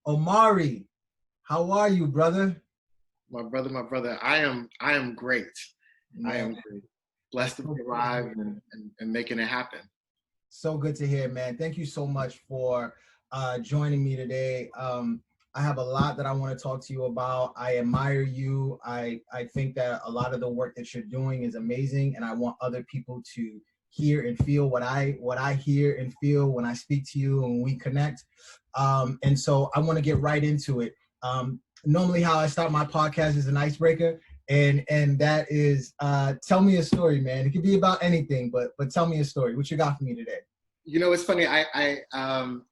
Omari, how are you, brother? My brother, I am great. I Man, am great. Blessed that's to so be good to alive hear. and making it happen. So good to hear, man. Thank you so much for joining me today. I have a lot that I want to talk to you about. I admire you. I think that a lot of the work that you're doing is amazing, and I want other people to hear and feel what I hear and feel when I speak to you and we connect. And so I want to get right into it. Normally, how I start my podcast is an icebreaker, and that is tell me a story, man. It could be about anything, but tell me a story. What you got for me today? It's funny. I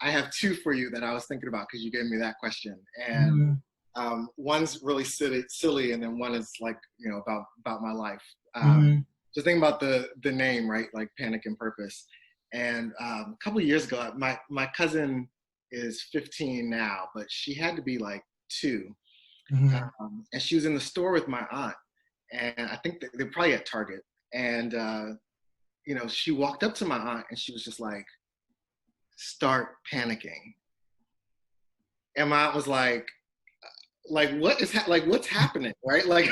have two for you that I was thinking about because you gave me that question, and Mm-hmm. one's really silly, and then one is like about my life. Mm-hmm. Just thinking about the name, right? Like Panic and Purpose. And a couple of years ago, my cousin is 15 now, but she had to be like 2. Mm-hmm. And she was in the store with my aunt, and I think they're probably at Target. And she walked up to my aunt, and she was just start panicking. And my aunt was like what is what's happening, right? Right.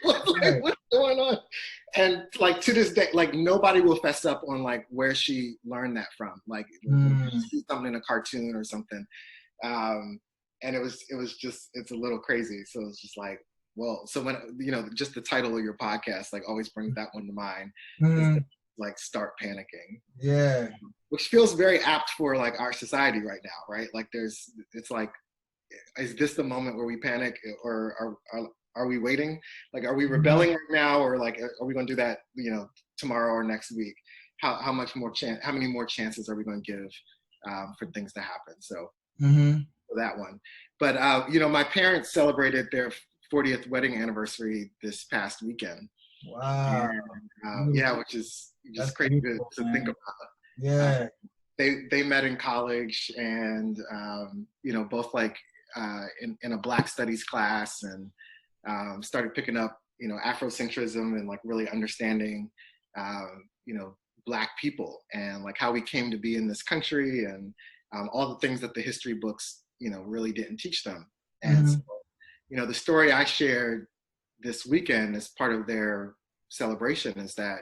What's going on? And like to this day, like nobody will fess up on like where she learned that from. Like Mm. see something in a cartoon or something. Um, and it was just it's a little crazy. So it's just like, well, so when just the title of your podcast like always brings that one to mind, is Mm. like start panicking, Yeah. which feels very apt for like our society right now, right? Like it's like, is this the moment where we panic, or are we waiting? Like, are we Mm-hmm. rebelling right now, or like, are we going to do that, tomorrow or next week? How much more chance? How many more chances are we going to give for things to happen? So Mm-hmm. for that one, but my parents celebrated their 40th wedding anniversary this past weekend, Wow. and yeah, Beautiful. which is just That's crazy beautiful, to think man. about. Yeah. They met in college, and both like in a Black Studies class, and started picking up Afrocentrism and like really understanding you know Black people and like how we came to be in this country, and all the things that the history books really didn't teach them. And so Mm-hmm. the story I shared this weekend as part of their celebration is that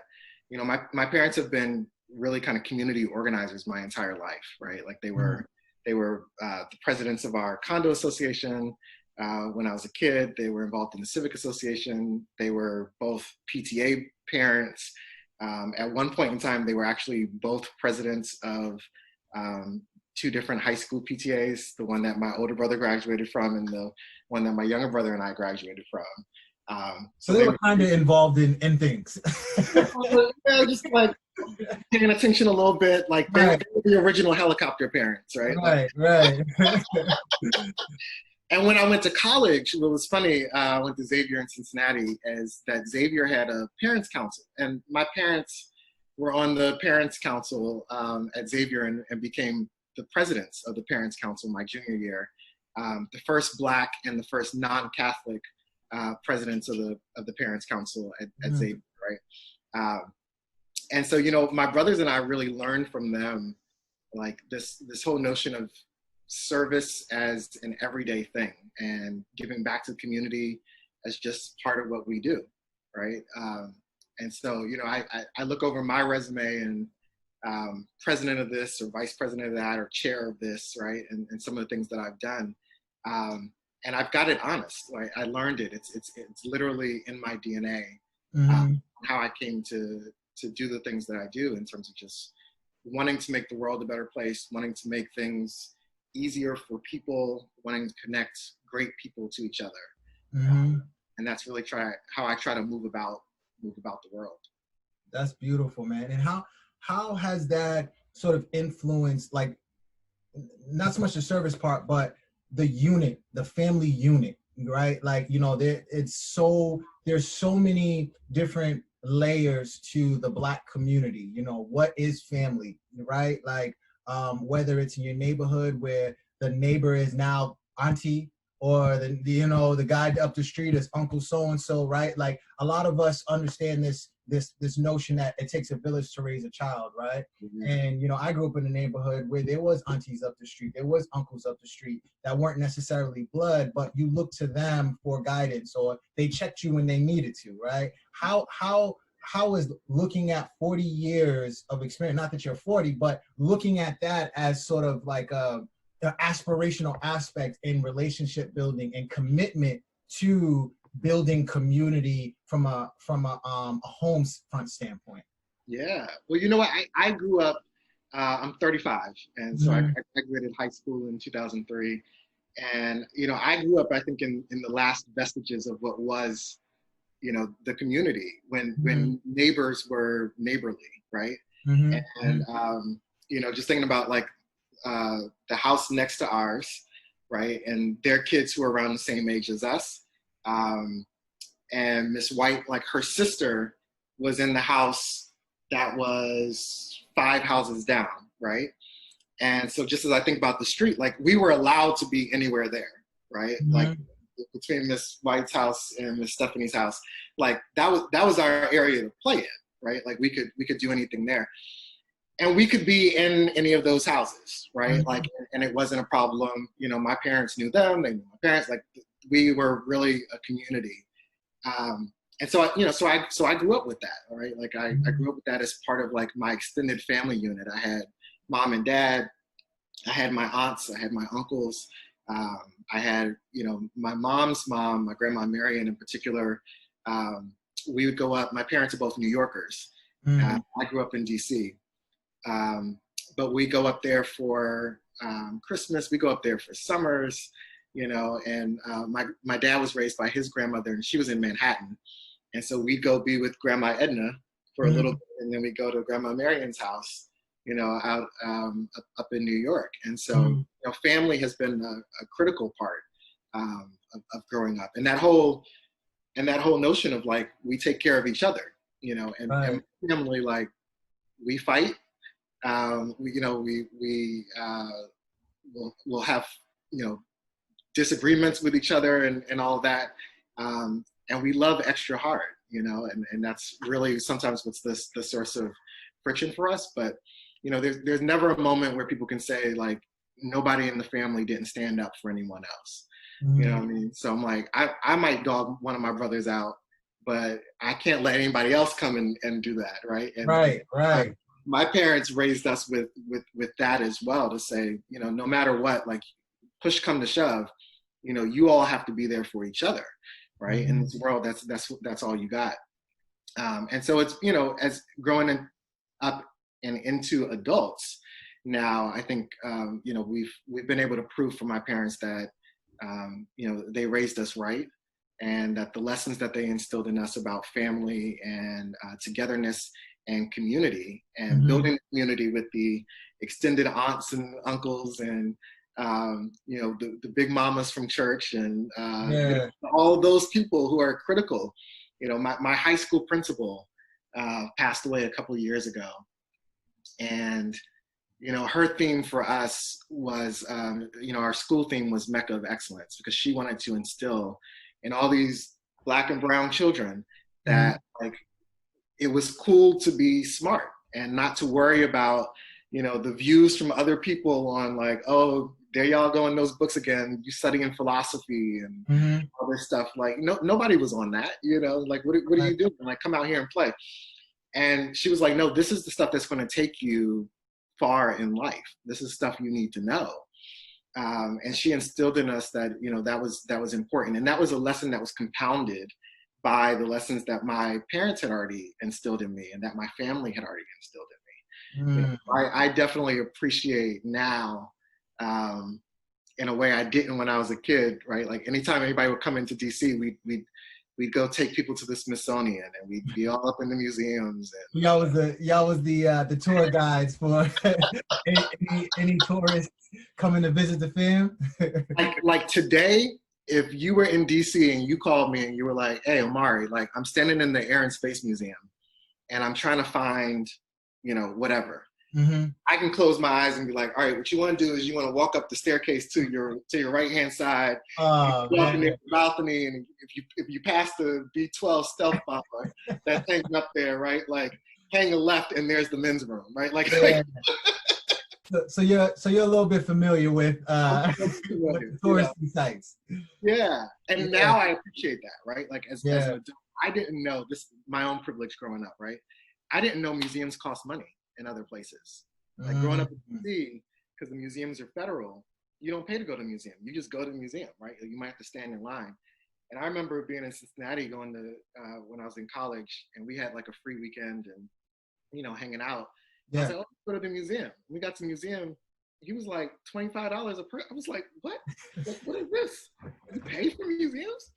my parents have been really kind of community organizers my entire life, right? Like they were the presidents of our condo association when I was a kid. They were involved in the civic association. They were both PTA parents. At one point in time, they were actually both presidents of um, 2 different high school PTAs, the one that my older brother graduated from and the one that my younger brother and I graduated from. So So they they were were kind of involved in things. just like paying attention a little bit. Like Right. they were the original helicopter parents, right? Like, Right. Right. and when I went to college, what was funny, I went to Xavier in Cincinnati, is that Xavier had a parents council, and my parents were on the parents council at Xavier, and became the presidents of the parents council my junior year. The first Black and the first non-Catholic presidents of the parents council at Mhm. Xavier, right? And so my brothers and I really learned from them like this whole notion of service as an everyday thing, and giving back to the community as just part of what we do, right? And so I look over my resume, and president of this or vice president of that or chair of this, right? And some of the things that I've done, and I've got it honest, right? I learned it. It's literally in my DNA. Mhm. How I came to do the things that I do, in terms of just wanting to make the world a better place, wanting to make things easier for people, wanting to connect great people to each other. Mhm. And that's really how I try to move about the world. That's beautiful, man. And how has that sort of influenced, like, not so much the service part, but the unit, the family unit, right? Like, there's so many different layers to the Black community. What is family, right? Like, whether it's in your neighborhood where the neighbor is now auntie, or the guy up the street is uncle so and so, right? Like, a lot of us understand this this notion that it takes a village to raise a child, right? Mhm. And you know, I grew up in a neighborhood where there was aunties up the street, there was uncles up the street that weren't necessarily blood, but you looked to them for guidance, or they checked you when they needed to, right? How is looking at 40 years of experience, not that you're 40, but looking at that as sort of like an aspirational aspect in relationship building and commitment to building community from a home front standpoint? Yeah. Well, you know what? I grew up, I'm 35, and so I Mhm. graduated high school in 2003. And, you know, I grew up, I think, in the last vestiges of what was, you know, the community Mhm. when neighbors were neighborly, right? Mhm. And, Mhm. you know, just thinking about like the house next to ours, right? And their kids who are around the same age as us. Um, and Miss White, like her sister, was in the house that was 5 houses down, right? And so just as I think about the street, like we were allowed to be anywhere there, right? Like Mhm. between Miss White's house and Miss Stephanie's house, like that was our area to play in, right? Like we could do anything there. And we could be in any of those houses, right? Like, Mhm. and it wasn't a problem. You know, my parents knew them, they knew my parents. Like, we were really a community. And so I grew up with that. All right, like I Mhm. grew up with that as part of like my extended family unit. I had mom and dad, I had my aunts, I had my uncles, um, I had, you know, my mom's mom, my grandma Marion in particular. Um, we would go up. My parents are both New Yorkers. Mhm. I grew up in D.C., um, but we go up there for Christmas. We go up there for summers, you know. And my dad was raised by his grandmother, and she was in Manhattan. And so we'd go be with Grandma Edna for a little Mhm. bit, and then we go to Grandma Marion's house, you know, out up in New York. And so, Mhm. you know, family has been a critical part of growing up, and that whole notion of like we take care of each other, you know, and Right. family, like we fight, you know, we'll have, you know, disagreements with each other and all that. And we love extra hard, you know, and that's really sometimes what's the source of friction for us. But, you know, there's never a moment where people can say like nobody in the family didn't stand up for anyone else. You know Mhm. what I mean? So I'm like, I might dog one of my brothers out, but I can't let anybody else come and do that, right? And Right. Right. my parents raised us with that as well, to say, you know, no matter what, like push come to shove, you know, you all have to be there for each other, right? In Mhm. this world, that's all you got. And so it's, you know, as up and into adults now, I think, you know, we've been able to prove for my parents that, you know, they raised us right, and that the lessons that they instilled in us about family and togetherness and community and Mhm. building community with the extended aunts and uncles and you know, the big mamas from church and you Yeah. know, all those people who are critical. You know, my high school principal passed away a couple of years ago, and you know, her theme for us was, you know, our school theme was Mecca of Excellence, because she wanted to instill in all these Black and brown children Mhm. that like it was cool to be smart and not to worry about, you know, the views from other people on like, oh, there y'all go in those books again, you studying philosophy and Mhm. all this stuff. Like, no, nobody was on that, you know, like, what are Right. you doing? Like, come out here and play. And she was like, no, this is the stuff that's going to take you far in life. This is stuff you need to know. And she instilled in us that, you know, that was important, and that was a lesson that was compounded by the lessons that my parents had already instilled in me and that my family had already instilled in me. You Mhm. know, I definitely appreciate now, um, in a way I didn't when I was a kid, right? Like anytime anybody would come into DC, we'd go take people to the Smithsonian, and we'd be all up in the museums. Y'all was the tour guides for any tourists coming to visit the fam. Like today, if you were in DC and you called me and you were like, "Hey, Omari, like I'm standing in the Air and Space Museum and I'm trying to find, you know, whatever," Mm-hmm. I can close my eyes and be like, all right, what you want to do is you want to walk up the staircase to your right hand side, and Oh go up in man. the balcony, and if you pass the B-12 stealth bomber that's hanging up there, right? Like hang a left and there's the men's room, right? Yeah. So you're a little bit familiar with I'm with familiar, the you know. touristy sites. Yeah. And Yeah. now I appreciate that, right? Like as an Yeah. adult, I didn't know this, my own privilege growing up, right? I didn't know museums cost money in other places. Like growing up in Mm-hmm. DC, because the museums are federal, you don't pay to go to a museum. You just go to the museum, right? You might have to stand in line. And I remember being in Cincinnati going to, when I was in college, and we had like a free weekend and, hanging out. I was Yeah. like, oh, let's go to the museum. We got to the museum. He was like $25 a person. I was like, what? Like, what is this? You pay for museums?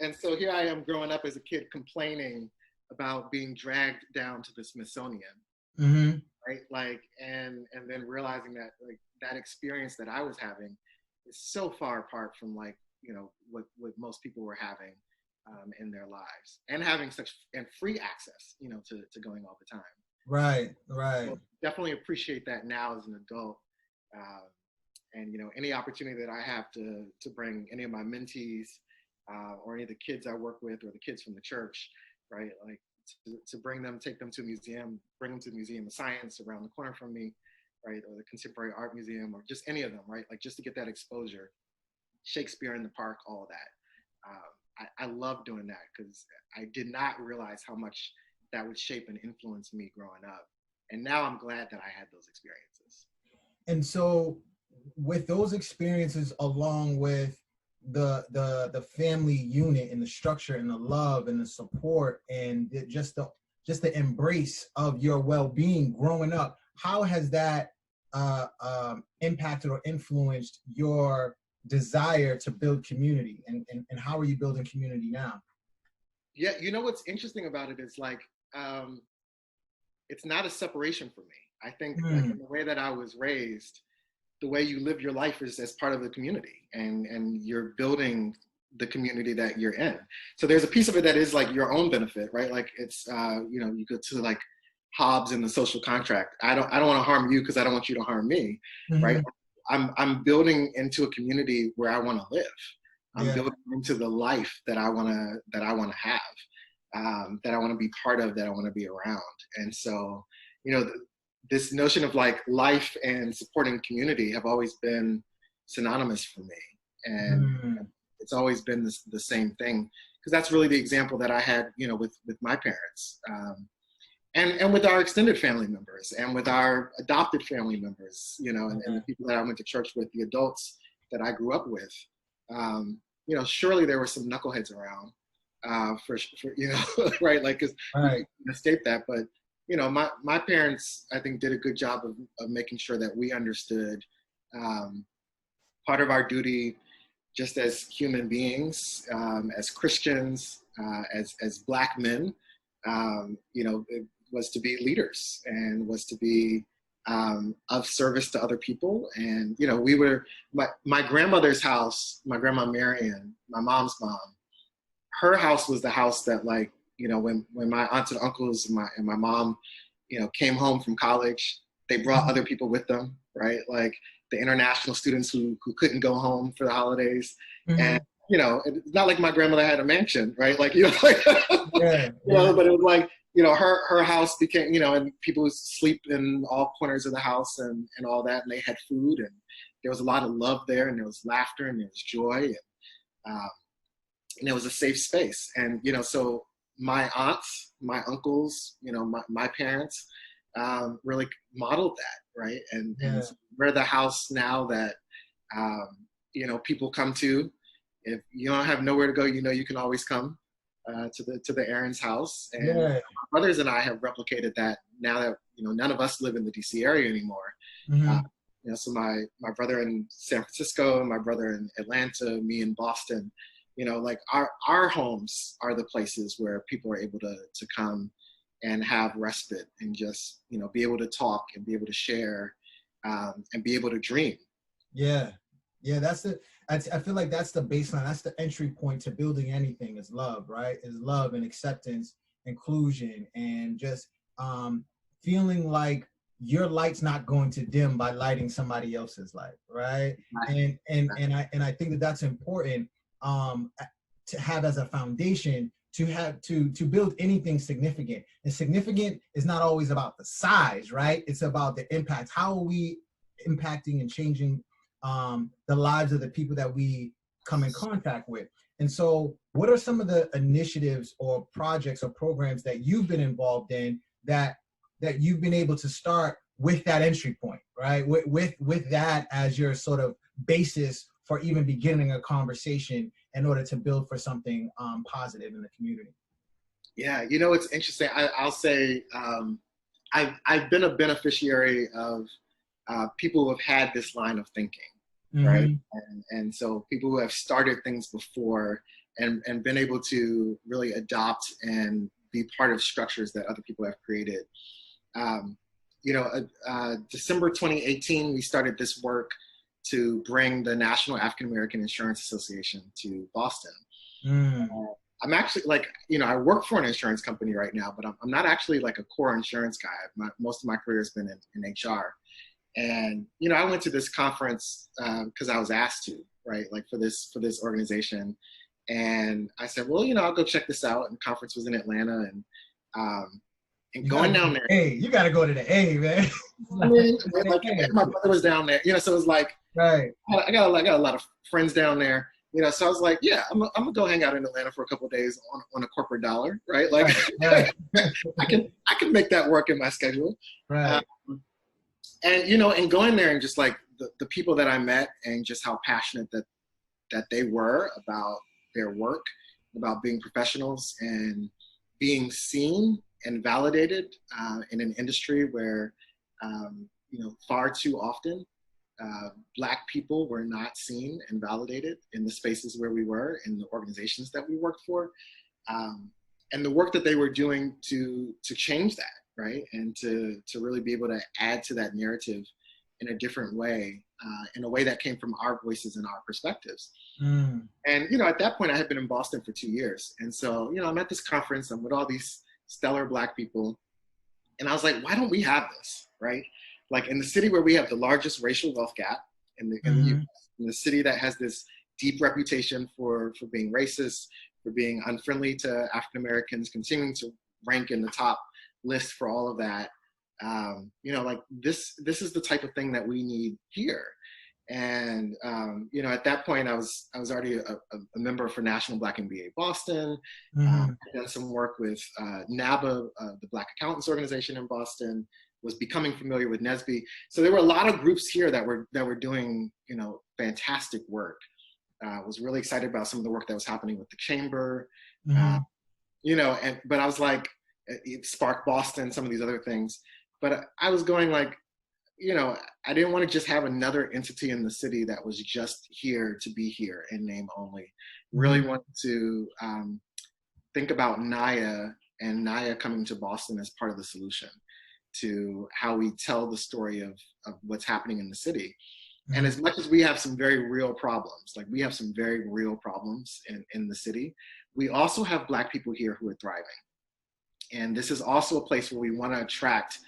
And so here I am growing up as a kid complaining about being dragged down to the Smithsonian, Mm-hmm. right? Like, and then realizing that like that experience that I was having is so far apart from like, what most people were having in their lives, and having such and free access, to going all the time. Right. Right. So definitely appreciate that now as an adult. Uh, and any opportunity that I have to bring any of my mentees or any of the kids I work with or the kids from the church, right? Like to bring them, take them to a museum, bring them to the Museum of Science around the corner from me, right? Or the Contemporary Art Museum, or just any of them, right? Like just to get that exposure. Shakespeare in the Park, all of that. I love doing that because I did not realize how much that would shape and influence me growing up. And now I'm glad that I had those experiences. And so with those experiences, along with the family unit and the structure and the love and the support and just the embrace of your well-being growing up, how has that impacted or influenced your desire to build community, and how are you building community now? Yeah, what's interesting about it is like it's not a separation for me. I think like in the way that I was raised, the way you live your life is as part of the community, and you're building the community that you're in. So there's a piece of it that is like your own benefit, right? Like it's you go to like Hobbes in the social contract. I don't want to harm you because I don't want you to harm me, right? I'm building into a community where I want to live. I'm building into the life that I want to have, that I want to be part of, that I want to be around. And so, this notion of like life and supporting community have always been synonymous for me. And it's always been the same thing, because that's really the example that I had, with my parents. And with our extended family members and with our adopted family members, and the people that I went to church with, the adults that I grew up with, surely there were some knuckleheads around, for right? Like, cause Right. we can escape that. But, my parents, I think, did a good job of making sure that we understood part of our duty just as human beings, as Christians, as Black men, it was to be leaders and was to be of service to other people. And, we were, my grandmother's house, my grandma Marion, my mom's mom, her house was the house that, like, when my aunts and uncles and my mom, came home from college, they brought other people with them, right? Like the international students who couldn't go home for the holidays. And, it's not like my grandmother had a mansion, right? Like, like, but it was like, her house became, and people would sleep in all corners of the house and all that. And they had food, and there was a lot of love there, and there was laughter, and there was joy. And it was a safe space. And, so my aunts, my uncles, my parents really modeled that, right? And so we're the house now that, people come to. If you don't have nowhere to go, you can always come to the Aarons house. And my brothers and I have replicated that now that, none of us live in the DC area anymore. So my brother in San Francisco, my brother in Atlanta, me in Boston, like our homes are the places where people are able to come and have respite and just, be able to talk and be able to share, and be able to dream. That's it. I feel like that's the baseline. That's the entry point to building anything, is love, right? Is love and acceptance, inclusion, and just feeling like your light's not going to dim by lighting somebody else's light, right? And I think that that's important, um, to have as a foundation, to have to build anything significant. And significant is not always about the size, right? It's about the impact. How are we impacting and changing the lives of the people that we come in contact with? And so, what are some of the initiatives or projects or programs that you've been involved in that you've been able to start with that entry point, right? With that as your sort of basis for even beginning a conversation in order to build for something positive in the community. Yeah, you know, it's interesting. I'll say I've been a beneficiary of people who have had this line of thinking, right? Mm-hmm. And so people who have started things before and been able to really adopt and be part of structures that other people have created. You know, December 2018, we started this work to bring the National African American Insurance Association to Boston. Mm. I'm actually like, you know, I work for an insurance company right now, but I'm not actually like a core insurance guy. Most of my career has been in HR. And, you know, I went to this conference because I was asked to, right? Like for this organization. And I said, well, you know, I'll go check this out. And the conference was in Atlanta, and going down there. Hey, you got to go to the A, man. I mean, like my brother was down there, you know, so it was like, right. I got a lot of friends down there, you know, so I was like, yeah, I'm gonna go hang out in Atlanta for a couple of days on a corporate dollar, right? Like, right. I can make that work in my schedule. Right. And, you know, and going there and just like the people that I met and just how passionate that they were about their work, about being professionals and being seen and validated in an industry where, you know, far too often Black people were not seen and validated in the spaces where we were, in the organizations that we worked for, and the work that they were doing to change that, right? And to really be able to add to that narrative in a different way, in a way that came from our voices and our perspectives. Mm. And, you know, at that point I had been in Boston for 2 years. And so, you know, I'm at this conference, I'm with all these stellar Black people. And I was like, why don't we have this, right? Like in the city where we have the largest racial wealth gap in the US, in the city that has this deep reputation for being racist, for being unfriendly to African Americans, continuing to rank in the top list for all of that. You know, like this is the type of thing that we need here. And you know, at that point, I was already a member for National Black MBA Boston. I'd done some work with NABA, the Black Accountants Organization in Boston. Was becoming familiar with NSBE. So there were a lot of groups here that were doing, you know, fantastic work. Was really excited about some of the work that was happening with the chamber. You know, but I was like, it sparked Boston, some of these other things. But I was going like, you know, I didn't want to just have another entity in the city that was just here to be here in name only. Really wanted to think about NAIA and NAIA coming to Boston as part of the solution to how we tell the story of what's happening in the city. And as much as we have some very real problems, like we have some very real problems in the city, we also have Black people here who are thriving. And this is also a place where we want to attract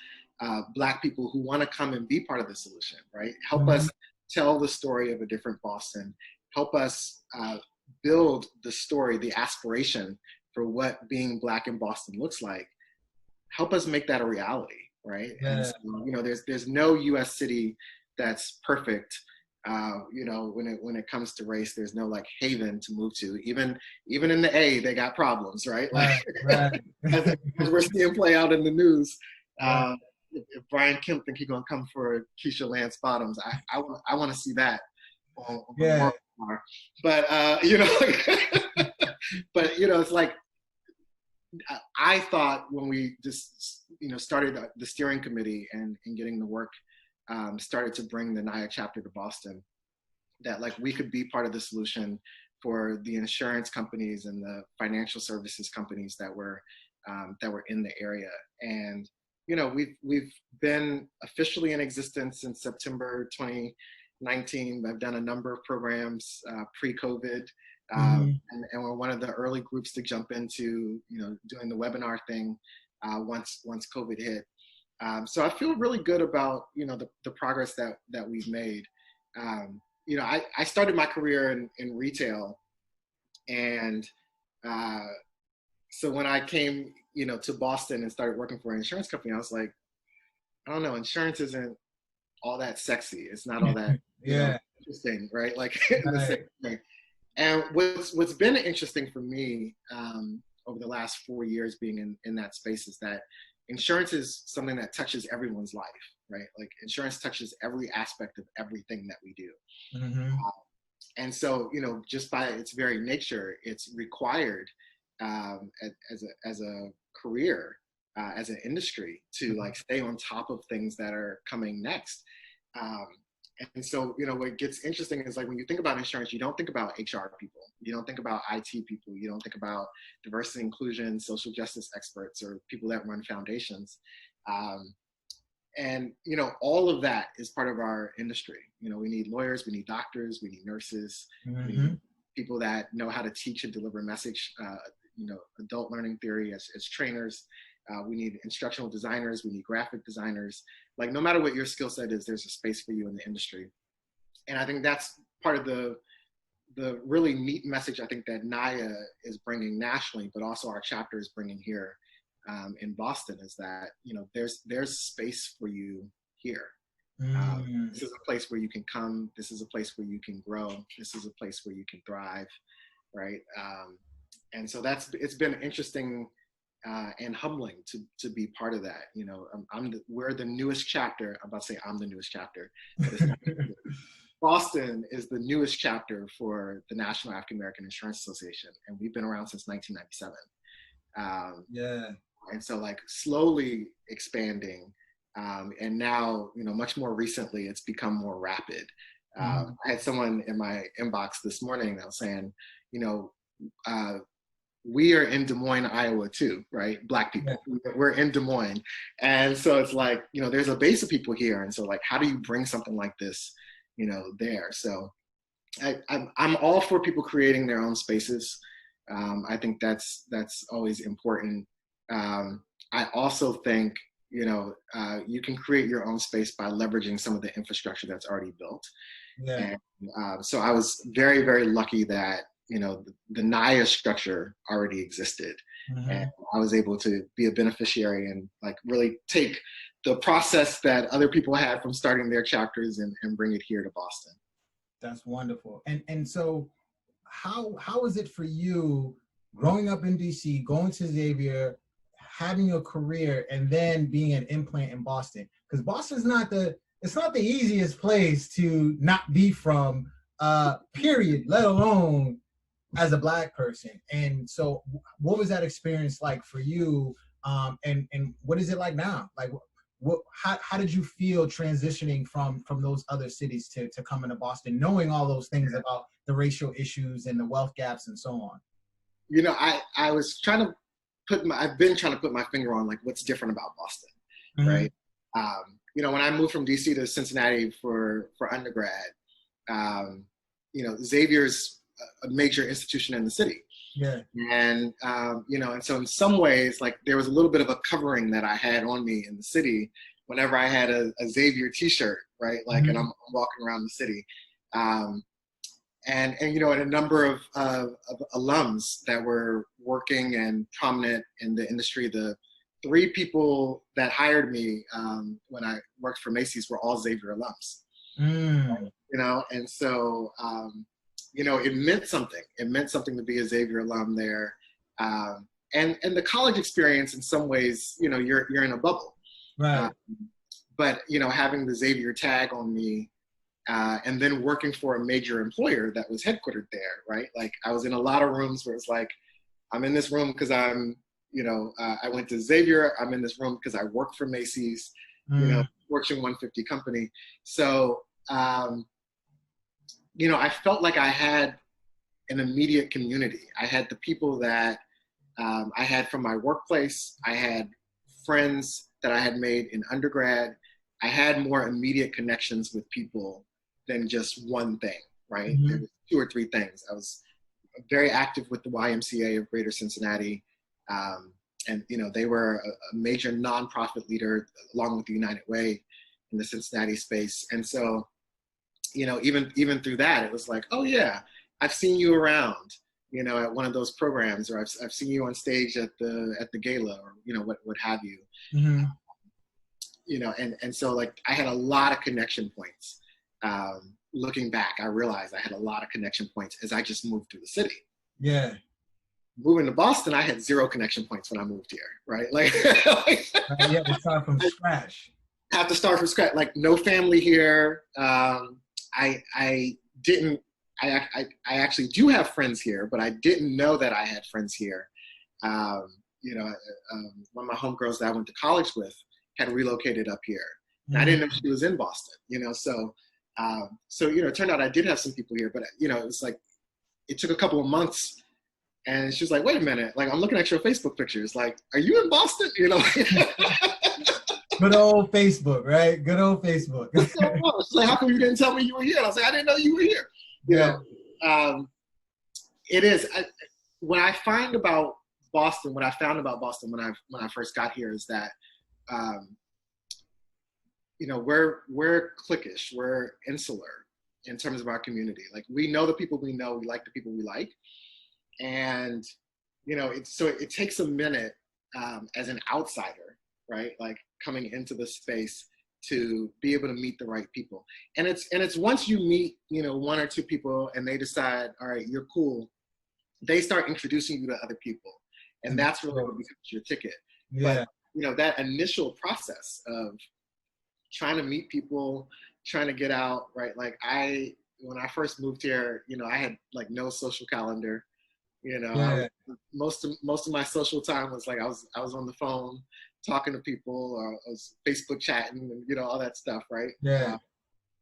Black people who want to come and be part of the solution, right? Help us tell the story of a different Boston. Help us build the story, the aspiration for what being Black in Boston looks like. Help us make that a reality, right? Yeah. And so, you know, there's no U.S. city that's perfect. You know, when it comes to race, there's no like haven to move to. Even in the A, they got problems, right? Like right. as we're seeing play out in the news. If Brian Kemp think he's gonna come for Keisha Lance Bottoms, I want to see that on yeah. But you know, but you know, it's like I thought when we just, you know, started the steering committee and getting the work started to bring the NAIA chapter to Boston, that like we could be part of the solution for the insurance companies and the financial services companies that were in the area. And you know, we've been officially in existence since September 2019. I've done a number of programs pre-COVID. And we're one of the early groups to jump into, you know, doing the webinar thing once COVID hit. So I feel really good about, the progress that we've made. I started my career in retail, and uh, so when I came, to Boston and started working for an insurance company, I was like, I don't know, insurance isn't all that sexy. It's not all that, Yeah. interesting, right? Like in the same Right. way. And what's been interesting for me over the last 4 years being in that space is that insurance is something that touches everyone's life, right? Like insurance touches every aspect of everything that we do. Mm-hmm. And so, just by its very nature, it's required as a career, as an industry to like stay on top of things that are coming next. Um, and so, what gets interesting is like when you think about insurance, you don't think about HR people, you don't think about IT people, you don't think about diversity, inclusion, social justice experts, or people that run foundations. Um, and all of that is part of our industry. We need lawyers, we need doctors, we need nurses, we Mm-hmm. need people that know how to teach and deliver message, adult learning theory as trainers. We need instructional designers, we need graphic designers. Like no matter what your skill set is, there's a space for you in the industry. And I think that's part of the really neat message I think that NAIA is bringing nationally, but also our chapter is bringing here in Boston, is that there's space for you here. Mm. This is a place where you can come. This is a place where you can grow. This is a place where you can thrive, right? And so it's been interesting and humbling to be part of that. We're the newest chapter. I'm about to say I'm the newest chapter, but it's not. Boston is the newest chapter for the National African American Insurance Association, and we've been around since 1997. Yeah. And so like slowly expanding, and now much more recently it's become more rapid. Mm-hmm. I had someone in my inbox this morning that was saying, uh, we are in Des Moines, Iowa too, right? Black Yeah. people, we're in Des Moines. And so it's like, there's a base of people here. And so like, how do you bring something like this, there? So I'm all for people creating their own spaces. I think that's always important. I also think, you can create your own space by leveraging some of the infrastructure that's already built. Yeah. And so I was very, very lucky that, the NAIA structure already existed. Mm-hmm. And I was able to be a beneficiary and like really take the process that other people had from starting their chapters and bring it here to Boston. That's wonderful. And so how is it for you growing up in DC, going to Xavier, having a career, and then being an implant in Boston? Because Boston's not the easiest place to not be from, period, let alone as a Black person. And so what was that experience like for you? And what is it like now? Like how did you feel transitioning from those other cities to coming to Boston, knowing all those things about the racial issues and the wealth gaps and so on? I was trying to I've been trying to put my finger on like what's different about Boston, Mm-hmm. right? When I moved from DC to Cincinnati for undergrad, Xavier's a major institution in the city. Yeah. And, and so in some ways, like there was a little bit of a covering that I had on me in the city whenever I had a Xavier t-shirt, right? Like, Mm-hmm. and I'm walking around the city. And a number of alums that were working and prominent in the industry. The 3 people that hired me when I worked for Macy's were all Xavier alums. Mm. And so it meant something. It meant something to be a Xavier alum there. And the college experience, in some ways, you're in a bubble. Right. But having the Xavier tag on me. And then working for a major employer that was headquartered there, right? Like I was in a lot of rooms where it's like, I'm in this room because I'm, I went to Xavier. I'm in this room because I work for Macy's, Mm. Fortune 150 company. So, I felt like I had an immediate community. I had the people that I had from my workplace. I had friends that I had made in undergrad. I had more immediate connections with people than just one thing, right? Mm-hmm. There was 2 or 3 things. I was very active with the YMCA of Greater Cincinnati. and they were a major nonprofit leader along with the United Way in the Cincinnati space. And so, even through that, it was like, oh yeah, I've seen you around, at one of those programs, or I've seen you on stage at the gala, or what have you. Mm-hmm. And so like I had a lot of connection points. Looking back, I realized I had a lot of connection points as I just moved through the city. Yeah. Moving to Boston, I had 0 connection points when I moved here, right? Like, You have to start from scratch. Have to start from scratch. Like, no family here. I didn't. I actually do have friends here, but I didn't know that I had friends here. One of my homegirls that I went to college with had relocated up here. And I didn't know she was in Boston. So it turned out I did have some people here, but it was like it took a couple of months. And she was like, wait a minute, like, I'm looking at your Facebook pictures. Like, are you in Boston? Good old Facebook, right? Good old Facebook. She's like, how come you didn't tell me you were here? And I was like, I didn't know you were here. It is. What I found about Boston when I first got here is that, we're cliquish, we're insular in terms of our community. Like, we know the people we know, we like the people we like. And, it takes a minute as an outsider, right? Like, coming into the space to be able to meet the right people. And it's once you meet, 1 or 2 people and they decide, all right, you're cool, they start introducing you to other people. And that's really what becomes your ticket. Yeah. But, that initial process of trying to meet people, trying to get out, right? Like, when I first moved here, I had like no social calendar. Most of my social time was like I was on the phone talking to people, or I was Facebook chatting, and all that stuff, right? Yeah.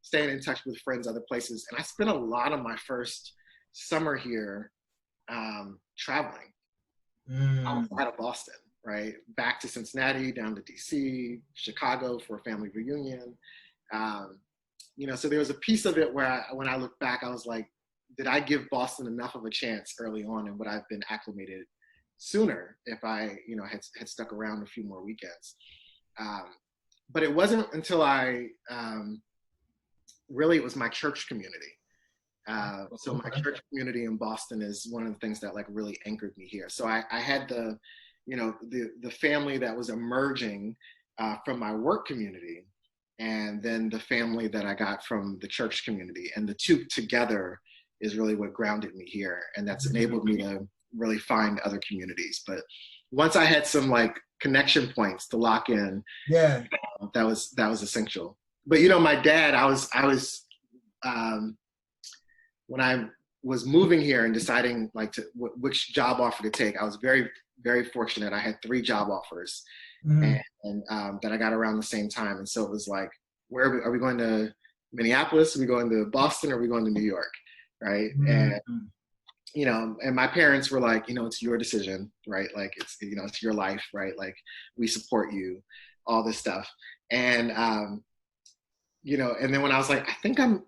Staying in touch with friends other places, and I spent a lot of my first summer here traveling outside of Boston, right? Back to Cincinnati, down to DC, Chicago for a family reunion. So there was a piece of it where when I look back, I was like, did I give Boston enough of a chance early on, and would I have been acclimated sooner if I, had stuck around a few more weekends? But it wasn't until it was my church community. So my church community in Boston is one of the things that like really anchored me here. So I had the family that was emerging from my work community, and then the family that I got from the church community, and the two together is really what grounded me here, and that's enabled me to really find other communities. But once I had some like connection points to lock in, that was essential. But my dad, I was when I was moving here and deciding like which job offer to take, I was very, very fortunate. I had 3 job offers, and that I got around the same time. And so it was like, where are we going to Minneapolis? Are we going to Boston? Or are we going to New York? Right. And, and my parents were like, it's your decision, right? Like, it's your life, right? Like, we support you, all this stuff. And, and then when I was like, I think I'm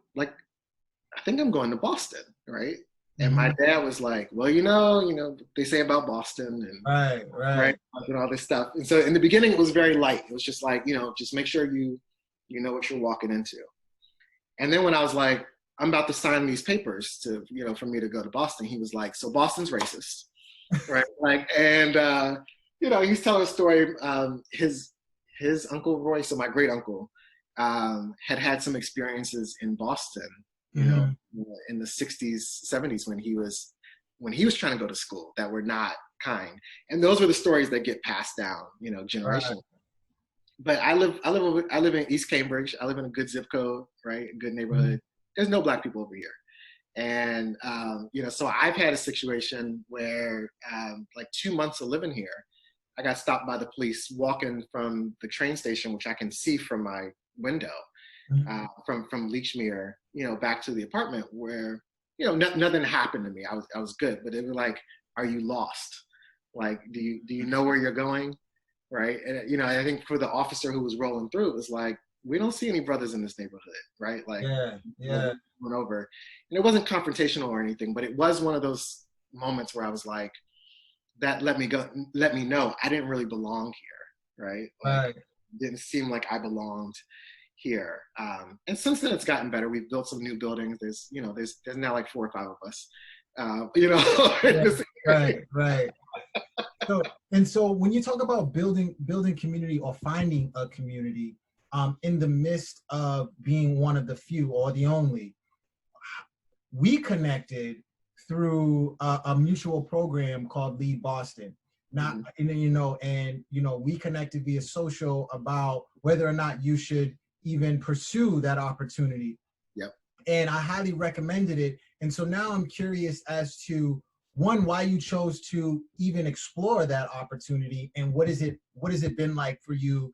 going to Boston. Right. And my dad was like, well, they say about Boston and right, and all this stuff. And so in the beginning, it was very light. It was just like, just make sure you know what you're walking into. And then when I was like, I'm about to sign these papers to, for me to go to Boston, he was like, so Boston's racist, right? Like, and, he's telling a story. His Uncle Roy, so my great uncle, had some experiences in Boston, in the 60s, 70s when he was trying to go to school that were not kind. And those were the stories that get passed down, generationally. Right. But I live in East Cambridge. I live in a good zip code, right? A good neighborhood. There's no Black people over here. And, so I've had a situation where like 2 months of living here, I got stopped by the police walking from the train station, which I can see from my window, from Leechmere, back to the apartment where, nothing happened to me. I was good, but they were like, are you lost? Like, do you know where you're going? Right. And, I think for the officer who was rolling through, it was like, we don't see any brothers in this neighborhood, right? Like, went over. And it wasn't confrontational or anything, but it was one of those moments where I was like, that let me know I didn't really belong here, right? Like, Right. didn't seem like I belonged here. And since then, it's gotten better. We've built some new buildings. There's now like 4 or 5 of us. In Yeah. this area. Right. Right. So when you talk about building community or finding a community, in the midst of being one of the few or the only, we connected through a mutual program called Lead Boston. Not, Mhm. we connected via social about whether or not you should even pursue that opportunity. Yep. And I highly recommended it. And so now I'm curious as to, one, why you chose to even explore that opportunity, and what has it been like for you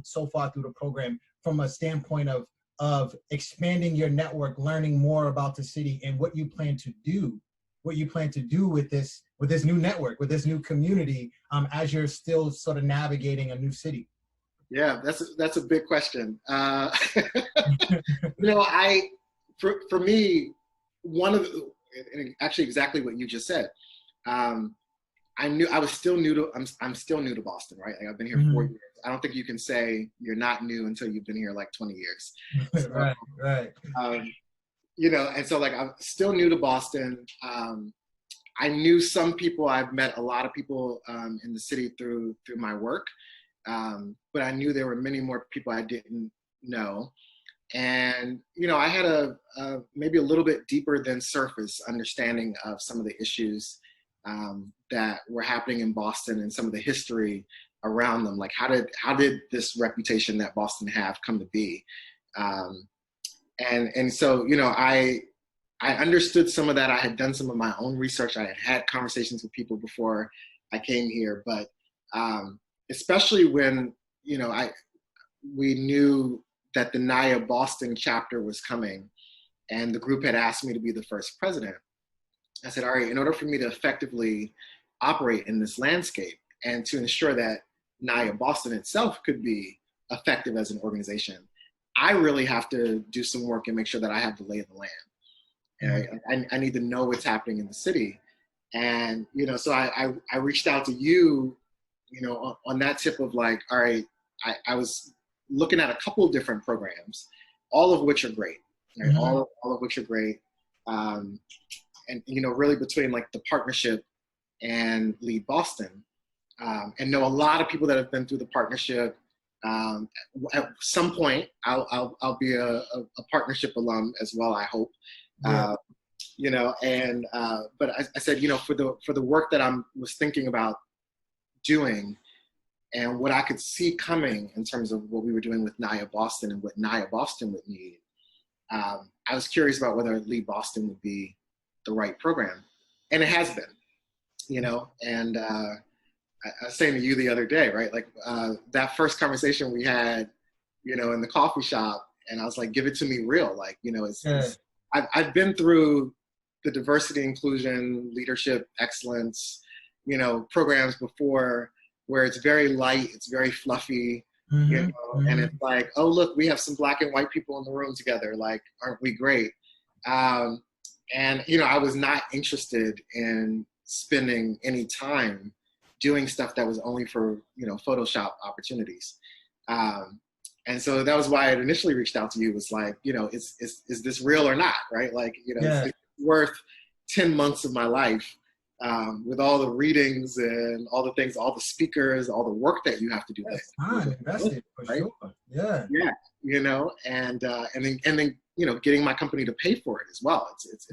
so far through the program from a standpoint of expanding your network, learning more about the city, and what you plan to do with this new network, with this new community, as you're still sort of navigating a new city. Yeah, that's a big question. I for me, one of the, actually exactly what you just said. Um, I knew I was still new to I'm still new to Boston, right? Like, I've been here 4 years. I don't think you can say you're not new until you've been here like 20 years. So, Right, right. um, and so like I'm still new to Boston. I knew some people. I've met a lot of people in the city through my work, but I knew there were many more people I didn't know. And I had a maybe a little bit deeper than surface understanding of some of the issues that were happening in Boston and some of the history around them. Like, how did this reputation that Boston have come to be? Um, and so I understood some of that. I had done some of my own research. I had had conversations with people before I came here, but especially when we knew that the NIA Boston chapter was coming, and the group had asked me to be the first president. I said, all right, in order for me to effectively operate in this landscape and to ensure that NIA Boston itself could be effective as an organization, I really have to do some work and make sure that I have the lay of the land. And I need to know what's happening in the city. And, so I reached out to you, on that tip of like, all right, I was looking at a couple of different programs, all of which are great, right? All of which are great. And, really between like the partnership and Lead Boston, and know a lot of people that have been through the partnership. At some point, I'll be a partnership alum as well, I hope. Yeah. But I said, for the work that was thinking about doing, and what I could see coming in terms of what we were doing with NIA Boston and what NIA Boston would need, I was curious about whether Lead Boston would be the right program, and it has been. And I was saying to you the other day, right? Like, that first conversation we had, in the coffee shop, and I was like, give it to me real. Like, I've been through the diversity, inclusion, leadership, excellence, programs before, where it's very light, it's very fluffy, and it's like, oh, look, we have some Black and white people in the room together. Like, aren't we great? And, I was not interested in spending any time doing stuff that was only for, Photoshop opportunities. And so that was why I initially reached out to you, was like, is this real or not, right? Like, it's worth 10 months of my life, with all the readings and all the things, all the speakers, all the work that you have to do. Yes, time invested, for right? sure. Yeah. And then getting my company to pay for it as well. It's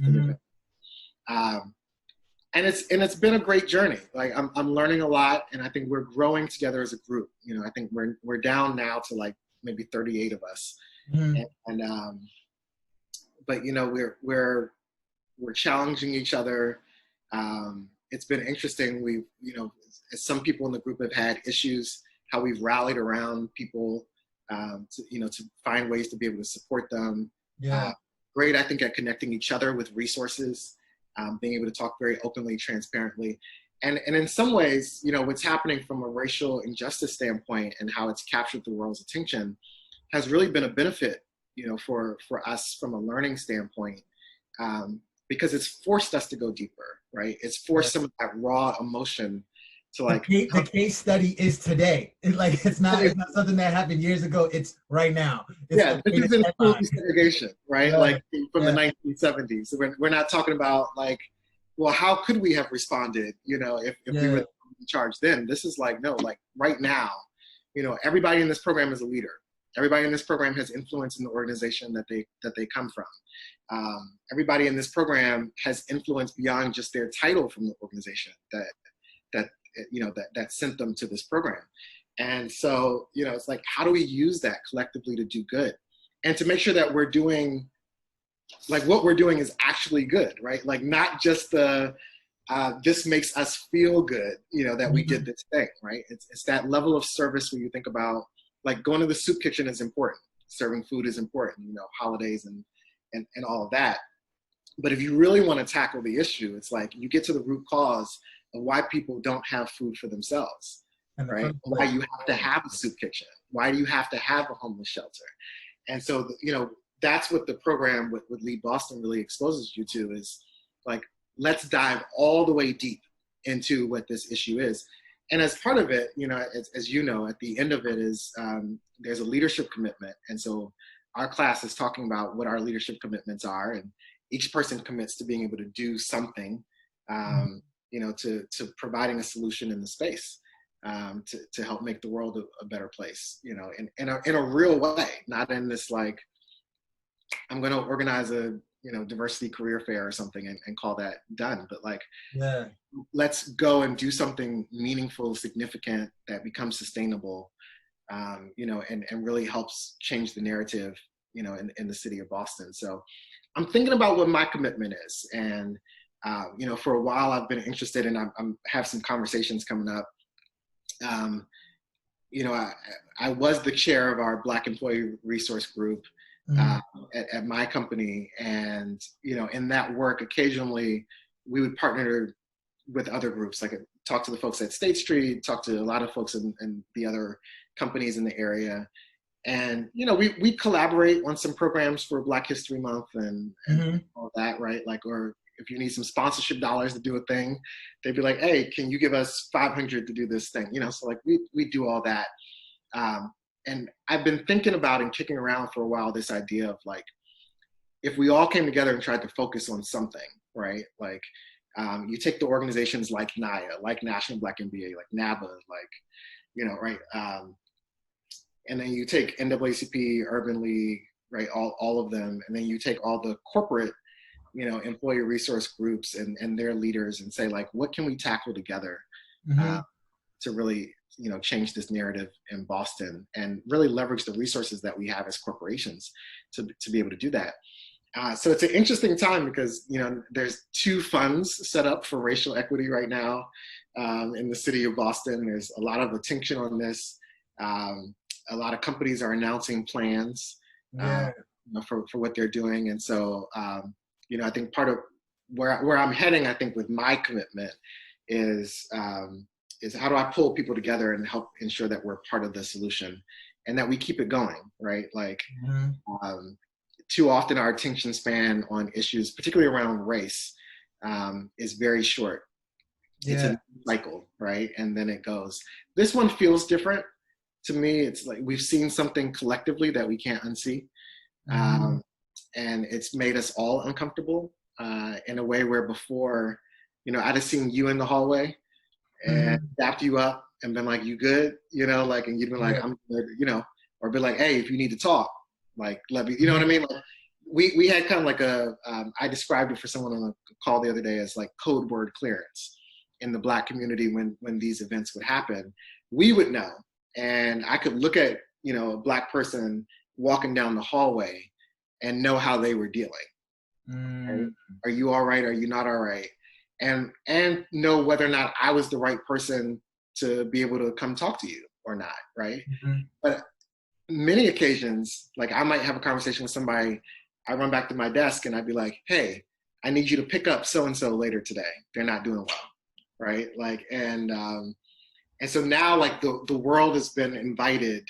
and it's been a great journey. Like, I'm learning a lot, and I think we're growing together as a group. I think we're down now to like maybe 38 of us, but we're challenging each other. It's been interesting. We've, some people in the group have had issues, how we've rallied around people, to find ways to be able to support them. Yeah. Great, I think, at connecting each other with resources, being able to talk very openly, transparently. And in some ways, what's happening from a racial injustice standpoint and how it's captured the world's attention has really been a benefit, for us from a learning standpoint, because it's forced us to go deeper. right? It's for some of that raw emotion to The like case, the case study is today. It's not something that happened years ago. It's right now. It's yeah, this okay to is in school headline. desegregation, right? Yeah, Like from the yeah, 1970s. So we're not talking about like, well, how could we have responded, if we were yeah. in charge then? This is like, no, like right now, everybody in this program is a leader. Everybody in this program has influence in the organization that they come from. Everybody in this program has influence beyond just their title from the organization that that sent them to this program. And so, it's like, how do we use that collectively to do good and to make sure that we're doing, like, what we're doing is actually good, right? Like, not just this makes us feel good, that we did Mhm. this thing, right? It's that level of service when you think about, like, going to the soup kitchen is important. Serving food is important, holidays and all of that. But if you really want to tackle the issue, it's like you get to the root cause of why people don't have food for themselves, In the right? first Why place. you have to have a soup kitchen. Why do you have to have a homeless shelter? And so, that's what the program with Lead Boston really exposes you to is like, let's dive all the way deep into what this issue is. And as part of it, as you know, at the end of it is there's a leadership commitment. And so our class is talking about what our leadership commitments are. And each person commits to being able to do something, to providing a solution in the space, to help make the world a better place, in a real way, not in this like, I'm going to organize a diversity career fair or something and call that done. But like, Yeah. let's go and do something meaningful, significant that becomes sustainable, and really helps change the narrative, in the city of Boston. So I'm thinking about what my commitment is. And, for a while I've been interested and I'm have some conversations coming up. I was the chair of our Black Employee Resource Group Mhm. at my company. And, in that work, occasionally we would partner with other groups, like talk to the folks at State Street, talk to a lot of folks in the other companies in the area. And, we collaborate on some programs for Black History Month and Mhm. all that, right? Like, or if you need some sponsorship dollars to do a thing, they'd be like, hey, can you give us 500 to do this thing? So like we do all that. Um, and I've been thinking about and kicking around for a while this idea of like, if we all came together and tried to focus on something, right? Like, you take the organizations like NIA, like National Black MBA, like NABA, like, right? And then you take NAACP, Urban League, right? All of them. And then you take all the corporate, employee resource groups and their leaders and say like, what can we tackle together Mhm. to really, change this narrative in Boston and really leverage the resources that we have as corporations to be able to do that. So it's an interesting time because, there's 2 funds set up for racial equity right now in the city of Boston. There's a lot of attention on this. A lot of companies are announcing plans uh, Yeah. for what they're doing. And so, I think part of where I'm heading, I think with my commitment is how do I pull people together and help ensure that we're part of the solution and that we keep it going, right? Like, Mhm. too often our attention span on issues, particularly around race, is very short. It's Yeah. a cycle, right? And then it goes. This one feels different to me. It's like we've seen something collectively that we can't unsee. Mhm. Um, and it's made us all uncomfortable in a way where before, I'd have seen you in the hallway and Mhm. dapped you up and been like, you good? Like, and you'd been like, Yeah. I'm good, or be like, hey, if you need to talk, like, let me, you know what I Mhm. mean? Like, we had kind of like I described it for someone on a call the other day as like code word clearance in the Black community when these events would happen. We would know. And I could look at, a Black person walking down the hallway and know how they were dealing. Right? Mm. Are you all right? Are you not all right? And know whether or not I was the right person to be able to come talk to you or not, right? Mhm. But many occasions, like I might have a conversation with somebody, I run back to my desk and I'd be like, hey, I need you to pick up so-and-so later today. They're not doing well, right? Like, and so now like the world has been invited,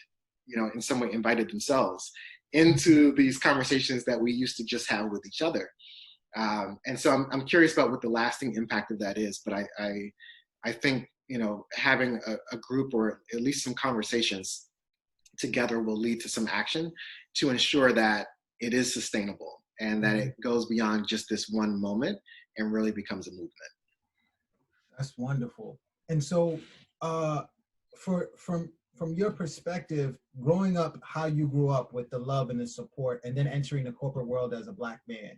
in some way invited themselves into these conversations that we used to just have with each other. And so I'm curious about what the lasting impact of that is. But I think, having a group or at least some conversations together will lead to some action to ensure that it is sustainable and that it goes beyond just this one moment and really becomes a movement. That's wonderful. And so, from your perspective, growing up, how you grew up with the love and the support, and then entering the corporate world as a Black man,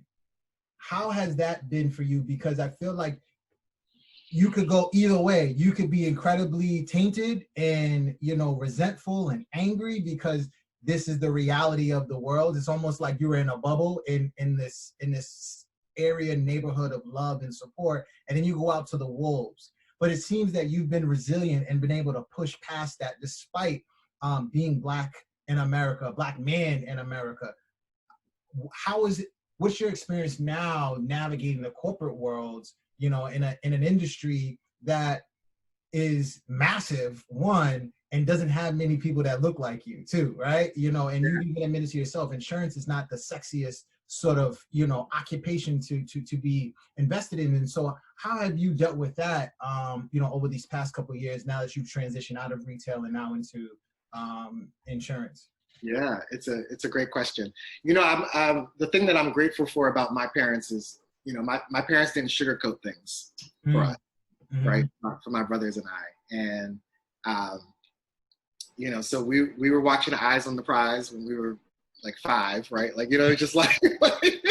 how has that been for you? Because I feel like you could go either way. You could be incredibly tainted and, resentful and angry because this is the reality of the world. It's almost like you're in a bubble in this area, neighborhood of love and support, and then you go out to the wolves. But it seems that you've been resilient and been able to push past that despite being Black in America, Black man in America. How is it? What's your experience now navigating the corporate worlds, in an industry that is massive, one, and doesn't have many people that look like you too, right? And you even admit it to yourself, insurance is not the sexiest sort of, occupation to be invested in. And so how have you dealt with that, over these past couple of years, now that you've transitioned out of retail and now into insurance? Yeah, it's a great question. I'm the thing that I'm grateful for about my parents is, my parents didn't sugarcoat things for us, right? For my brothers and I. And, so we were watching Eyes on the Prize when we were like 5, right? Like, just like,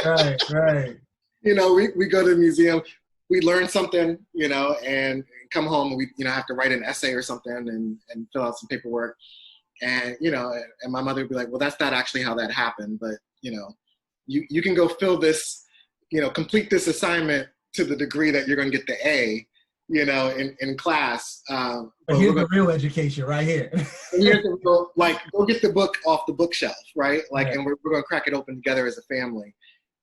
right. We go to the museum, we learn something, and come home and we, have to write an essay or something and fill out some paperwork. And, and my mother would be like, well, that's not actually how that happened, but, you can go fill this, complete this assignment to the degree that you're going to get the A, in class. But here's the real education right here. Go get the book off the bookshelf, right? And we're going to crack it open together as a family.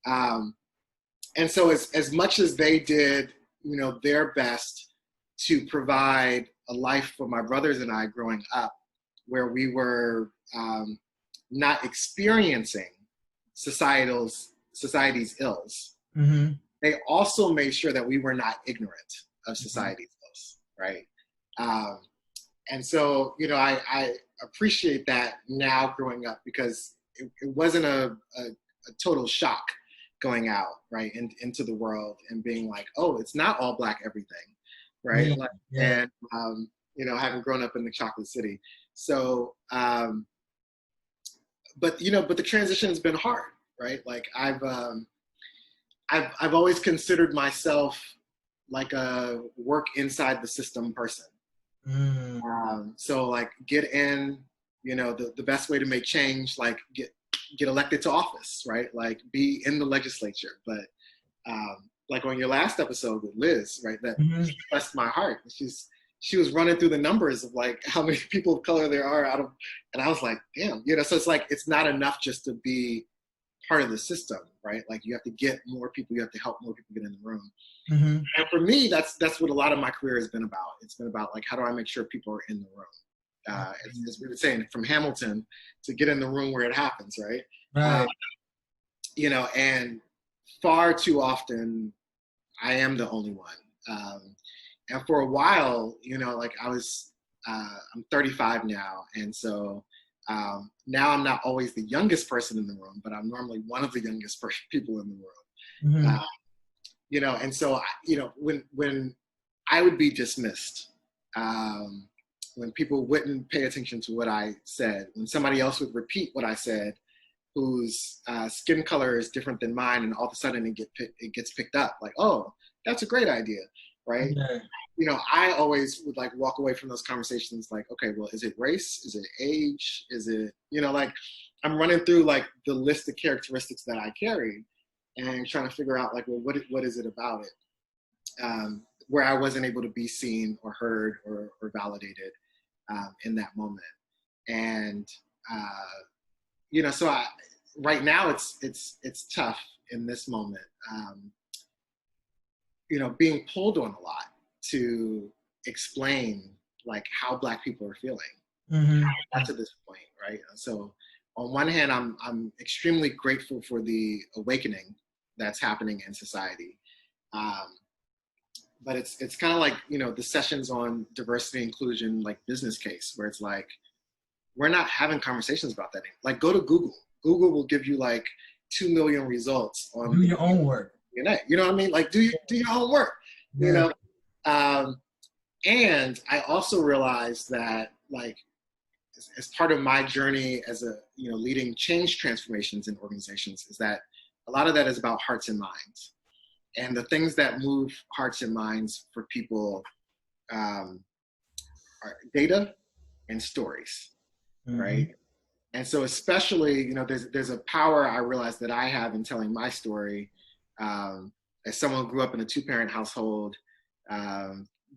And so as much as they did, their best to provide a life for my brothers and I growing up, where we were not experiencing society's ills, they also made sure that we were not ignorant of society's ills, right? And so, I appreciate that now growing up, because it wasn't a total shock going out, right, into the world and being like, oh, it's not all Black everything, right? And, having grown up in the chocolate city. So, but the transition has been hard, right? Like I've always considered myself like a work inside the system person. So like get in, the best way to make change, like get elected to office, right? Like be in the legislature. But like on your last episode with Liz, right, that blessed my heart. She was running through the numbers of like how many people of color there are and I was like, damn, so it's like, it's not enough just to be part of the system, right? Like you have to get more people, you have to help more people get in the room. And for me, that's what a lot of my career has been about. It's been about like, how do I make sure people are in the room? As we were saying, from Hamilton to get in the room where it happens, right? And far too often I am the only one. And for a while, like I'm 35 now. And so now I'm not always the youngest person in the room, but I'm normally one of the youngest people in the room. And so, when I would be dismissed, when people wouldn't pay attention to what I said, when somebody else would repeat what I said, whose skin color is different than mine, and all of a sudden it gets picked up, like, oh, that's a great idea, right? I always would like walk away from those conversations like, okay, well, is it race? Is it age? Is it, like I'm running through like the list of characteristics that I carry and trying to figure out like, well, what is it about it? Where I wasn't able to be seen or heard or validated in that moment. And, so right now it's tough in this moment, being pulled on a lot to explain like how Black people are feeling up to this point, right? So on one hand, I'm extremely grateful for the awakening that's happening in society. Um, but it's kind of like, you know, the sessions on diversity inclusion, like business case, where it's like, we're not having conversations about that anymore. Like, go to Google. Google will give you like 2 million results on Do your own work. DNA. You know what I mean? Like, do your own work. You Yeah. know, um, and I also realized that, like, as part of my journey as a, you know, leading change transformations in organizations, is that a lot of that is about hearts and minds, and the things that move hearts and minds for people um, are data and stories, right? And so, especially, you know, there's a power I realized that I have in telling my story, as someone who grew up in a 2-parent household,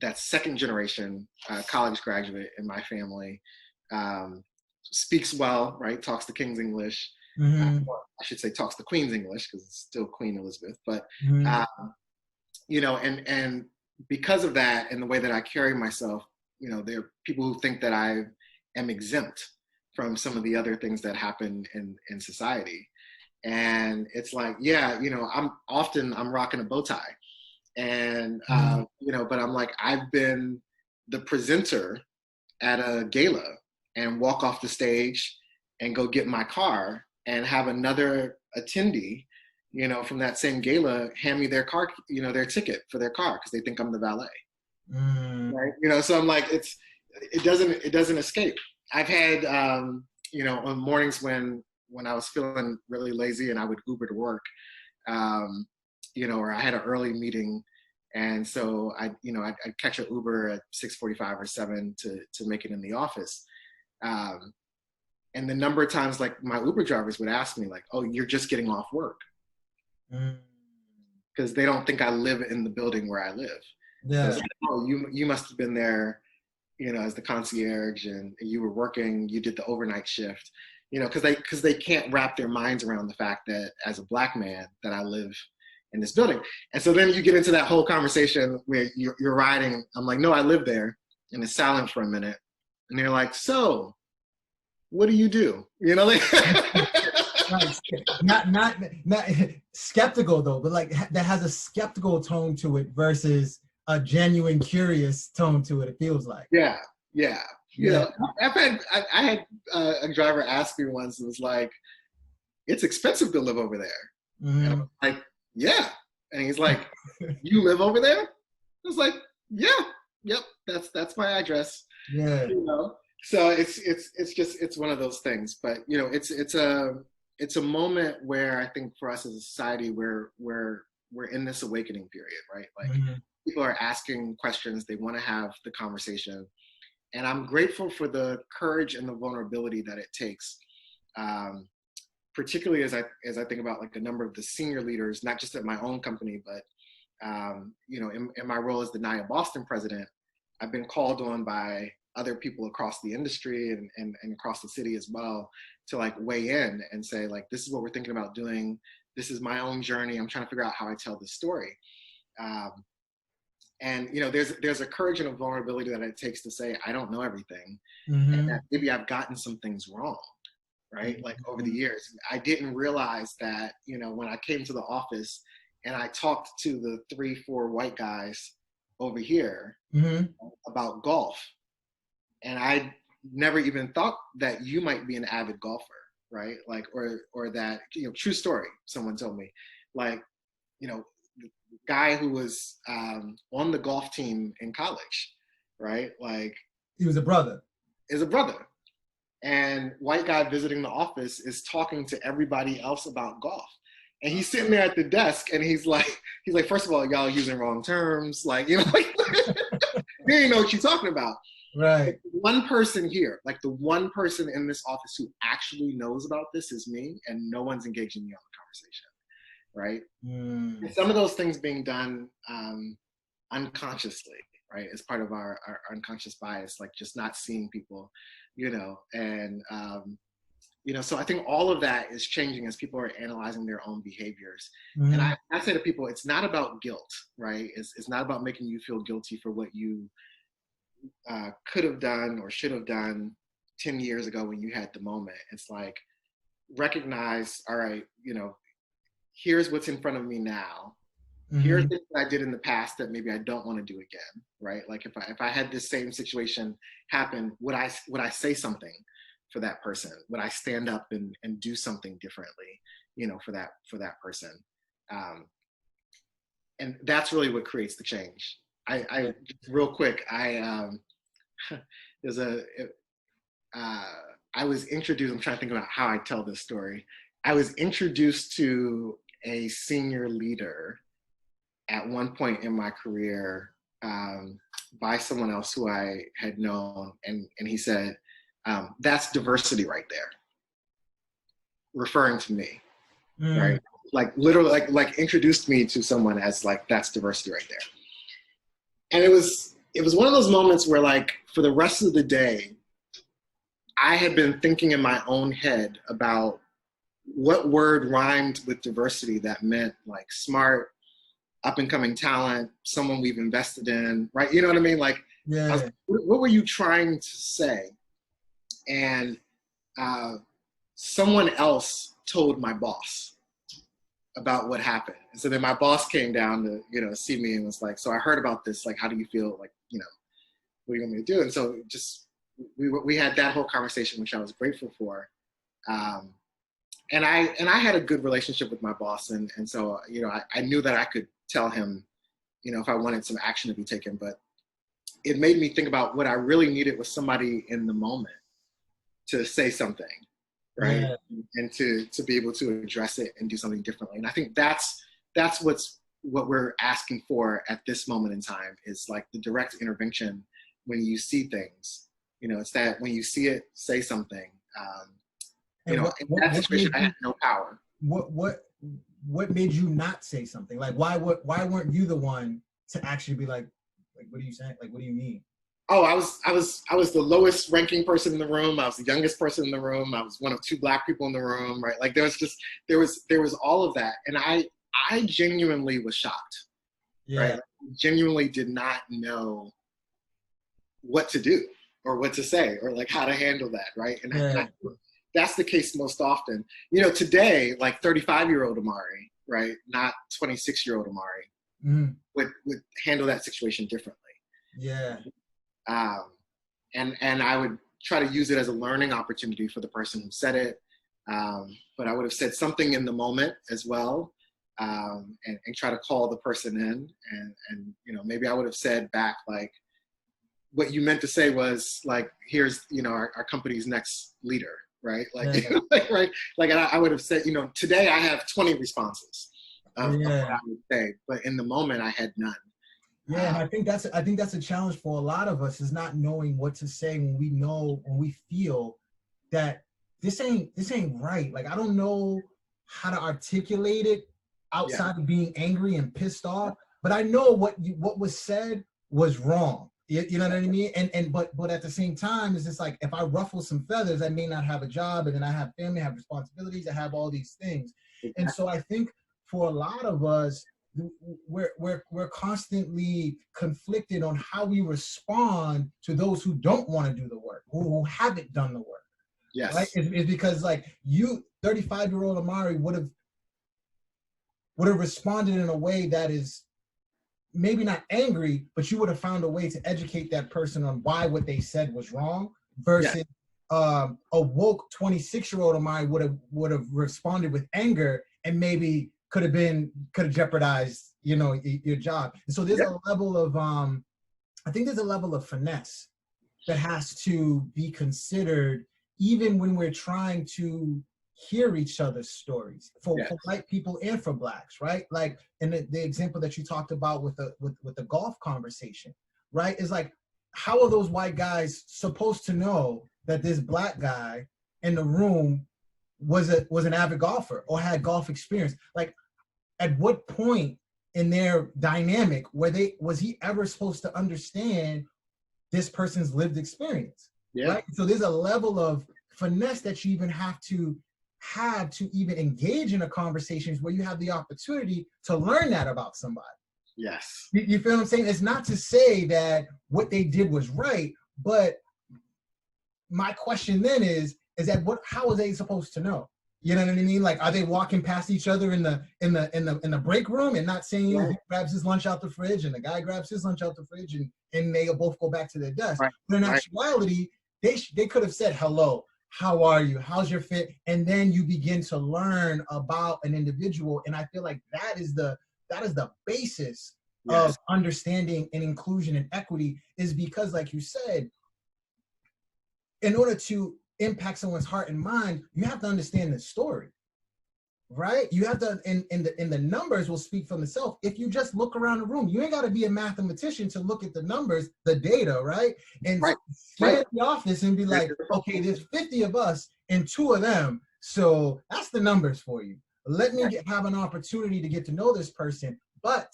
that's second generation college graduate in my family, speaks well, right? Talks the King's English. I should say talks the Queen's English, because it's still Queen Elizabeth. But you know, and because of that and the way that I carry myself, you know, there are people who think that I am exempt from some of the other things that happen in society. And it's like, yeah, you know, I'm rocking a bow tie, and you know, but I'm like, I've been the presenter at a gala and walk off the stage and go get my car and have another attendee, you know, from that same gala hand me their car, you know, their ticket for their car, because they think I'm the valet. Right? You know, so I'm like, it doesn't escape. I've had you know, on mornings when I was feeling really lazy and I would Uber to work, you know, or I had an early meeting, and so I'd catch an Uber at 6:45 or 7 to make it in the office. And the number of times, like, my Uber drivers would ask me, like, "Oh, you're just getting off work," because they don't think I live in the building where I live. Yeah. So, oh, you must have been there, you know, as the concierge, and you were working, you did the overnight shift, you know, because they can't wrap their minds around the fact that as a Black man that I live in this building. And so then you get into that whole conversation where you're riding. I'm like, no, I live there, and it's silent for a minute, and they're like, so what do you do? You know, like, not skeptical though, but like that has a skeptical tone to it versus a genuine curious tone to it. It feels like. Yeah. You know, I had a driver ask me once, and was like, "It's expensive to live over there." And I'm like, "Yeah," and he's like, "You live over there?" I was like, "Yeah, yep, that's my address." Yeah. You know, so it's one of those things. But you know, it's a moment where I think for us as a society, we're in this awakening period, right? Like, people are asking questions, they want to have the conversation, and I'm grateful for the courage and the vulnerability that it takes, particularly as I think about, like, a number of the senior leaders, not just at my own company, but you know, in my role as the NIA Boston president, I've been called on by other people across the industry and across the city as well to, like, weigh in and say, like, this is what we're thinking about doing. This is my own journey. I'm trying to figure out how I tell this story. And you know, there's a courage and a vulnerability that it takes to say, I don't know everything, and that maybe I've gotten some things wrong, right? Like, over the years, I didn't realize that, you know, when I came to the office and I talked to the 3-4 white guys over here about golf, and I never even thought that you might be an avid golfer, right? Like, or that, you know, true story, someone told me, like, you know, guy who was on the golf team in college, right? Like, he was a brother. Is a brother. And white guy visiting the office is talking to everybody else about golf. And he's sitting there at the desk, and he's like, first of all, y'all using wrong terms. Like, you know, like, you ain't know what you're talking about. Right. One person here, like the one person in this office who actually knows about this is me, and no one's engaging me on the conversation. Right? And some of those things being done unconsciously, right, as part of our unconscious bias, like just not seeing people, you know, and you know, so I think all of that is changing as people are analyzing their own behaviors. And I say to people, it's not about guilt, right? It's not about making you feel guilty for what you could have done or should have done 10 years ago when you had the moment. It's like, recognize, all right, you know, here's what's in front of me now. Here's things that I did in the past that maybe I don't want to do again, right? Like if I had this same situation happen, would I say something for that person? Would I stand up and do something differently, for that person? And that's really what creates the change. I real quick, there's I was introduced, I'm trying to think about how I tell this story. I was introduced to a senior leader at one point in my career by someone else who I had known. And he said, that's diversity right there, referring to me, right? Like literally, like introduced me to someone as like, that's diversity right there. And it was one of those moments where like, for the rest of the day, I had been thinking in my own head about what word rhymed with diversity that meant like smart, up and coming talent, someone we've invested in, right? You know what I mean? Like, Yeah. What were you trying to say? And someone else told my boss about what happened. And so then my boss came down to, see me and was like, so I heard about this, like, how do you feel? Like, what do you want me to do? And so just, we had that whole conversation, which I was grateful for. And I had a good relationship with my boss. And so, I knew that I could tell him, if I wanted some action to be taken, but it made me think about what I really needed was somebody in the moment to say something, right? Yeah. And to be able to address it and do something differently. And I think that's what we're asking for at this moment in time, is like the direct intervention when you see things. It's that when you see it, say something. In that situation, I had no power. What made you not say something? Like, why weren't you the one to actually be like, what are you saying? Like, what do you mean? Oh, I was the lowest ranking person in the room. I was the youngest person in the room. I was one of 2 Black people in the room, right? Like there was all of that. And I genuinely was shocked. Yeah. Right? I genuinely did not know what to do or what to say or like how to handle that, right? And that's the case most often. Today, like 35-year-old Omari, right? Not 26-year-old Omari would handle that situation differently. Yeah. And I would try to use it as a learning opportunity for the person who said it. But I would have said something in the moment as well, and try to call the person in. And maybe I would have said back, like, what you meant to say was like, here's, our company's next leader, right? Like, right? Like I would have said, today I have 20 responses of what I would say, but in the moment I had none. Yeah, and I think that's a challenge for a lot of us, is not knowing what to say when we feel that this ain't right. Like, I don't know how to articulate it outside of being angry and pissed off, but I know what was said was wrong. You know what I mean? But at the same time, it's just like, if I ruffle some feathers, I may not have a job, and then I have family, I have responsibilities, I have all these things. And so I think for a lot of us, we're constantly conflicted on how we respond to those who don't want to do the work, who haven't done the work. Yes. Right? It's because like you, 35-year-old Omari, would have responded in a way that is maybe not angry, but you would have found a way to educate that person on why what they said was wrong, versus a woke 26-year-old Omari would have responded with anger and maybe could have jeopardized, your job. And so there's a level of, I think there's a level of finesse that has to be considered, even when we're trying to hear each other's stories, for white people and for Blacks, right? Like in the example that you talked about with the golf conversation, right? Is like, how are those white guys supposed to know that this Black guy in the room was an avid golfer or had golf experience? Like, at what point in their dynamic was he ever supposed to understand this person's lived experience? Right? So there's a level of finesse that you even have to even engage in a conversation where you have the opportunity to learn that about somebody. Yes. You feel what I'm saying? It's not to say that what they did was right, but my question then is that how are they supposed to know? You know what I mean? Like, are they walking past each other in the break room and not saying, Right, he grabs his lunch out the fridge and the guy grabs his lunch out the fridge and they both go back to their desk. right, But in right. actuality, they could have said, hello, how are you? How's your fit? And then you begin to learn about an individual. And I feel like that is the basis of Yes, understanding and inclusion and equity, is because, like you said, in order to impact someone's heart and mind, you have to understand the story, right? You have to, and the numbers will speak for themselves. If you just look around the room, you ain't got to be a mathematician to look at the numbers, the data, right? And right, sit right. in the office and be like, okay, there's 50 of us and 2 of them. So that's the numbers for you. Let me have an opportunity to get to know this person. But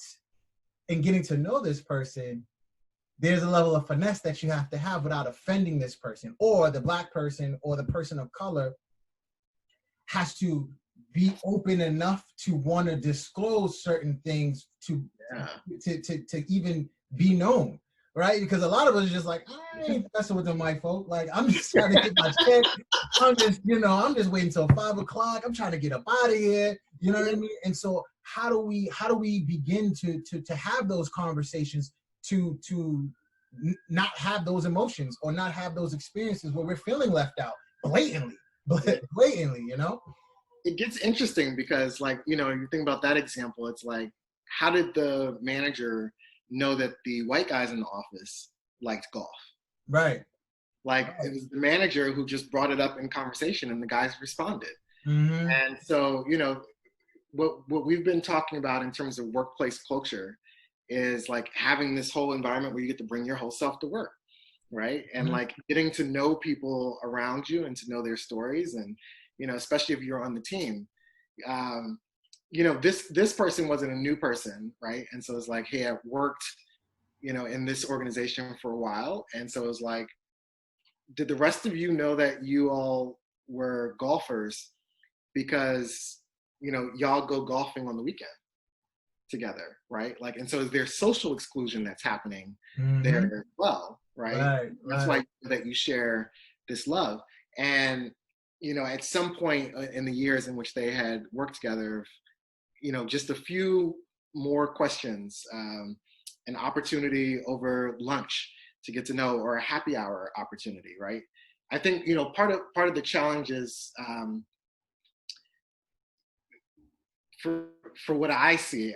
in getting to know this person, there's a level of finesse that you have to have without offending this person, or the Black person or the person of color has to be open enough to want to disclose certain things to, Yeah. to even be known, right? Because a lot of us are just like, I ain't messing with them white folk. Like, I'm just trying to get my check. I'm just waiting till 5 o'clock. I'm trying to get up out of here. You know what I mean? And so how do we begin to have those conversations to not have those emotions or not have those experiences where we're feeling left out blatantly, you know? It gets interesting because, like, you think about that example, it's like, how did the manager know that the white guys in the office liked golf? Right. Like, it was the manager who just brought it up in conversation and the guys responded. Mm-hmm. And so, what we've been talking about in terms of workplace culture is like having this whole environment where you get to bring your whole self to work, right? And Mm-hmm. like getting to know people around you and to know their stories, and especially if you're on the team. This person wasn't a new person, right? And so it's like, hey, I've worked in this organization for a while, and so it was like, did the rest of you know that you all were golfers because y'all go golfing on the weekend together, right? Like, and so there's social exclusion that's happening there as well, right? Right. That's why that you share this love. And at some point in the years in which they had worked together, just a few more questions, an opportunity over lunch to get to know, or a happy hour opportunity, right? I think part of the challenge is, for what I see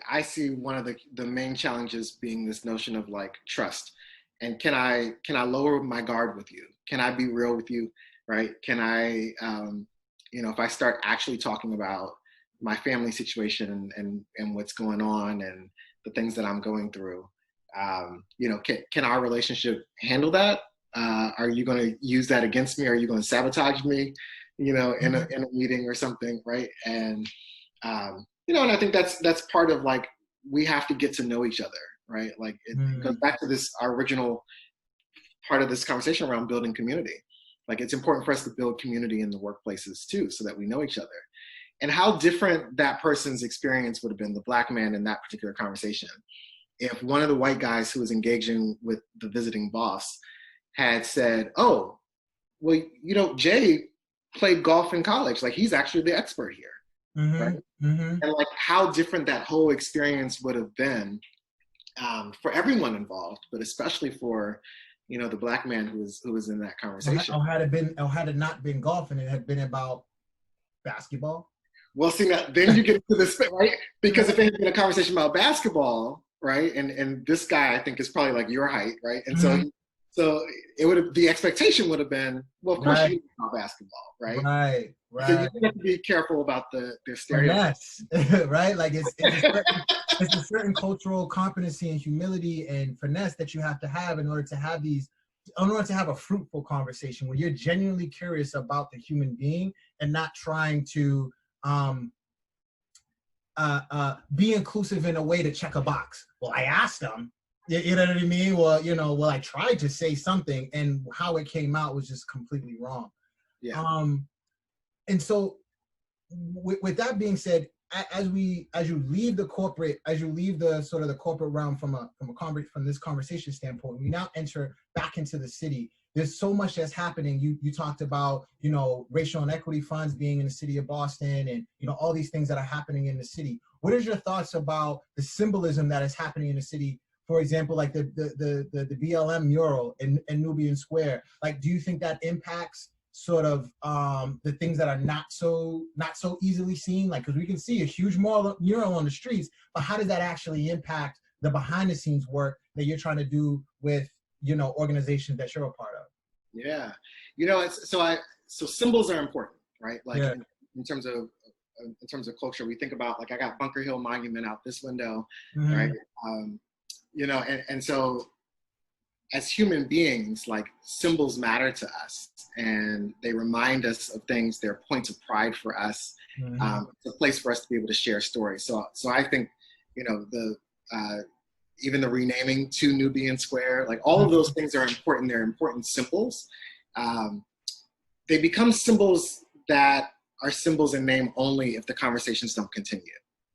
one of the main challenges being this notion of like trust. And can I lower my guard with you? Can I be real with you, right? Can I, if I start actually talking about my family situation and what's going on and the things that I'm going through, can our relationship handle that? Are you going to use that against me? Are you going to sabotage me, in a meeting or something, right? And and I think that's part of, like, we have to get to know each other, right? Like, it goes back to this, our original part of this conversation around building community. Like, it's important for us to build community in the workplaces too, so that we know each other. And how different that person's experience would have been, the Black man in that particular conversation, if one of the white guys who was engaging with the visiting boss had said, oh, well, Jay played golf in college. Like, he's actually the expert here. Right? And like, how different that whole experience would have been, for everyone involved, but especially for the Black man who was in that conversation. Or had it not been golf and it had been about basketball? Well, see, now, then you get to this, right? Because if it had been a conversation about basketball, right, and this guy, I think, is probably like your height, right? And so it would have, the expectation would have been, well, of course you know about basketball, right? Right. So you have to be careful about their stereotypes. Right? Like, it's a certain cultural competency and humility and finesse that you have to have in order to have a fruitful conversation where you're genuinely curious about the human being and not trying to be inclusive in a way to check a box. Well, I asked them, you know what I mean? Well, I tried to say something, and how it came out was just completely wrong. Yeah. And so with that being said, as you leave the corporate realm from this conversation standpoint, we now enter back into the city. there's so much that's happening. You talked about, you know, racial inequity funds being in the city of Boston, and, you know, all these things that are happening in the city. What is your thoughts about the symbolism that is happening in the city? For example, like the BLM mural in Nubian Square. Like, do you think that impacts sort of the things that are not so easily seen? Like, because we can see a huge mural on the streets, but how does that actually impact the behind the scenes work that you're trying to do with, you know, organizations that you're a part of? Yeah, you know, so symbols are important, right? Like Yeah. in terms of culture, we think about, like, I got Bunker Hill Monument out this window, Mm-hmm. right? You know, and so as human beings, like, symbols matter to us, and they remind us of things. They're points of pride for us. Mm-hmm. It's a place for us to be able to share stories. So I think, you know, even the renaming to Nubian Square, like, all of those things are important. They're important symbols. They become symbols that are symbols in name only if the conversations don't continue,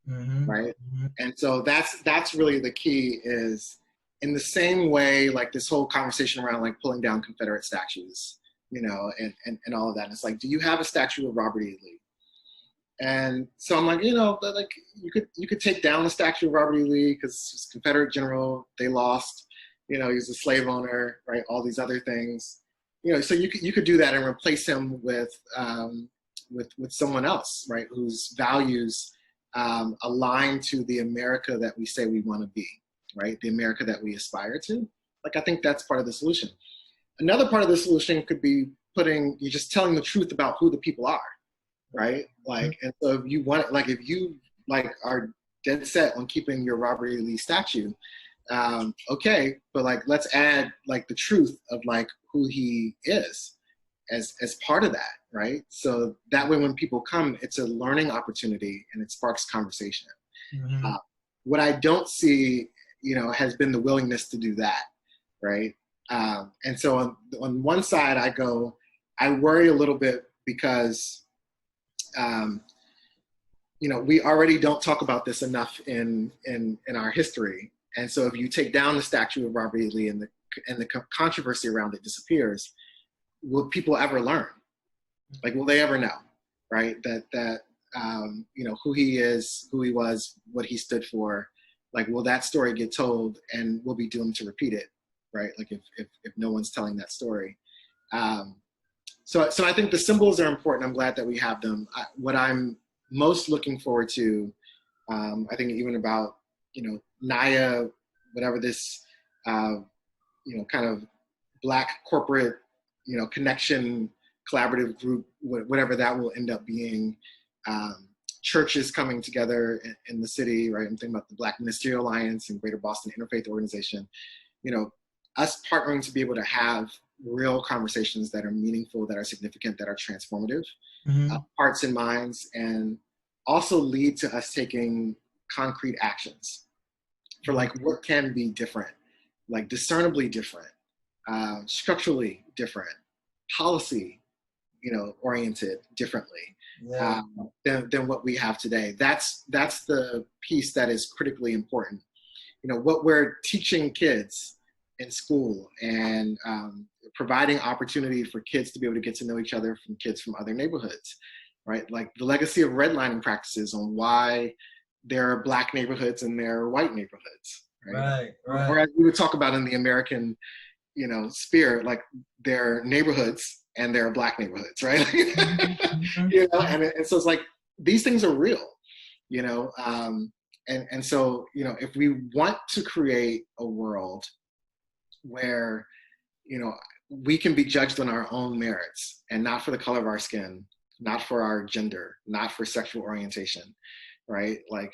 Mm-hmm. right? Mm-hmm. And so that's really the key. Is in the same way, like, this whole conversation around, like, pulling down Confederate statues, you know, and all of that. And it's like, do you have a statue of Robert E. Lee? And so I'm like, you know, but, like, you could take down the statue of Robert E. Lee because he's a Confederate general. They lost, you know, he's a slave owner, right? All these other things, you know. So you could do that and replace him with someone else, right? Whose values align to the America that we say we want to be, right? The America that we aspire to. Like, I think that's part of the solution. Another part of the solution could be you're just telling the truth about who the people are, right? Like, and so if you are dead set on keeping your Robert E. Lee statue, okay, but, like, let's add, like, the truth of, like, who he is as part of that, right? So that way, when people come, it's a learning opportunity and it sparks conversation. Mm-hmm. What I don't see, you know, has been the willingness to do that, right? And so on one side, I worry a little bit because, you know, we already don't talk about this enough in our history. And so if you take down the statue of Robert E. Lee and the controversy around it disappears, will people ever learn? Like, will they ever know, right? That you know, who he is, who he was, what he stood for. Like, will that story get told, and we'll be doomed to repeat it, right? Like, if no one's telling that story. So I think the symbols are important. I'm glad that we have them. What I'm most looking forward to, I think, even about, you know, Naya, whatever this, you know, kind of Black corporate, you know, connection, collaborative group, whatever that will end up being, churches coming together in the city, right? I'm thinking about the Black Ministerial Alliance and Greater Boston Interfaith Organization, you know, us partnering to be able to have real conversations that are meaningful, that are significant, that are transformative, Mm-hmm. hearts and minds, and also lead to us taking concrete actions for, like, what can be different, like, discernibly different, structurally different, policy, you know, oriented differently, Yeah. than what we have today. That's the piece that is critically important. You know, what we're teaching kids in school, and providing opportunity for kids to be able to get to know each other from kids from other neighborhoods, right? Like, the legacy of redlining practices on why there are Black neighborhoods and there are white neighborhoods, right? Right. Or as we would talk about in the American, you know, spirit, like, there are neighborhoods and there are Black neighborhoods, right? Mm-hmm. You know, and so it's like, these things are real, you know, and so, you know, if we want to create a world where, you know, we can be judged on our own merits and not for the color of our skin, not for our gender, not for sexual orientation, right? Like,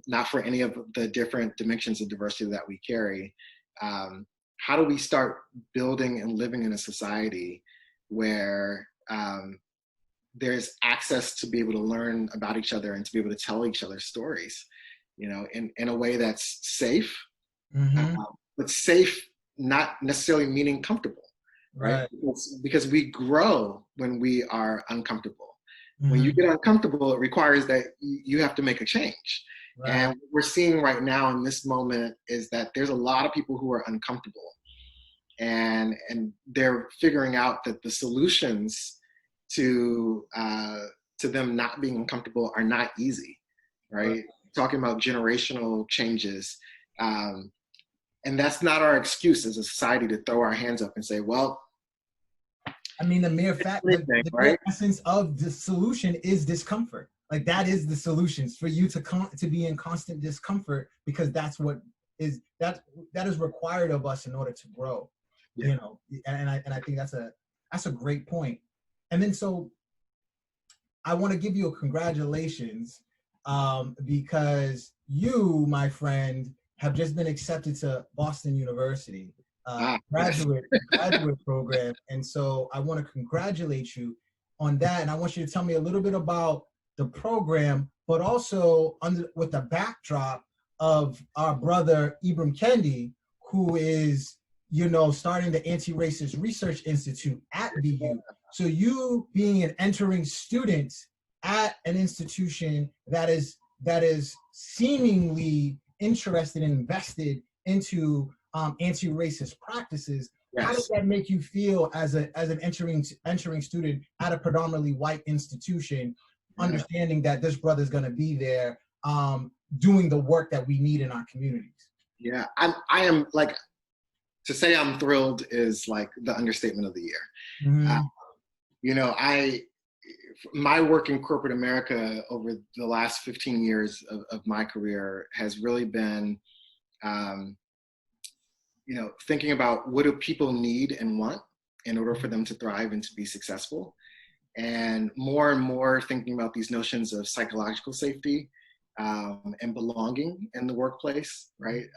not for any of the different dimensions of diversity that we carry. How do we start building and living in a society where there's access to be able to learn about each other and to be able to tell each other stories, you know, in a way that's safe, Mm-hmm. but safe not necessarily meaning comfortable, right? Because we grow when we are uncomfortable. Mm-hmm. When you get uncomfortable, it requires that you have to make a change. Right. And what we're seeing right now in this moment is that there's a lot of people who are uncomfortable. and they're figuring out that the solutions to them not being uncomfortable are not easy, right? Talking about generational changes, and that's not our excuse as a society to throw our hands up and say, well, I mean, the mere fact, the right? essence of the solution is discomfort. Like that is the solutions for you to be in constant discomfort, because that's what is that is required of us in order to grow. Yeah. You know, and I think that's a great point. And then so I want to give you a congratulations, because you, my friend, have just been accepted to Boston University, graduate program. And so I want to congratulate you on that. And I want you to tell me a little bit about the program, but also with the backdrop of our brother Ibram Kendi, who is, you know, starting the Anti-Racist Research Institute at BU. So you being an entering student at an institution that is seemingly interested and invested into anti-racist practices, how does that make you feel as an entering student at a predominantly white institution, understanding that this brother's going to be there doing the work that we need in our communities? Yeah, I am like, to say I'm thrilled is like the understatement of the year. Mm-hmm. You know, my work in corporate America over the last 15 years of my career has really been, you know, thinking about what do people need and want in order for them to thrive and to be successful. And more thinking about these notions of psychological safety and belonging in the workplace, right?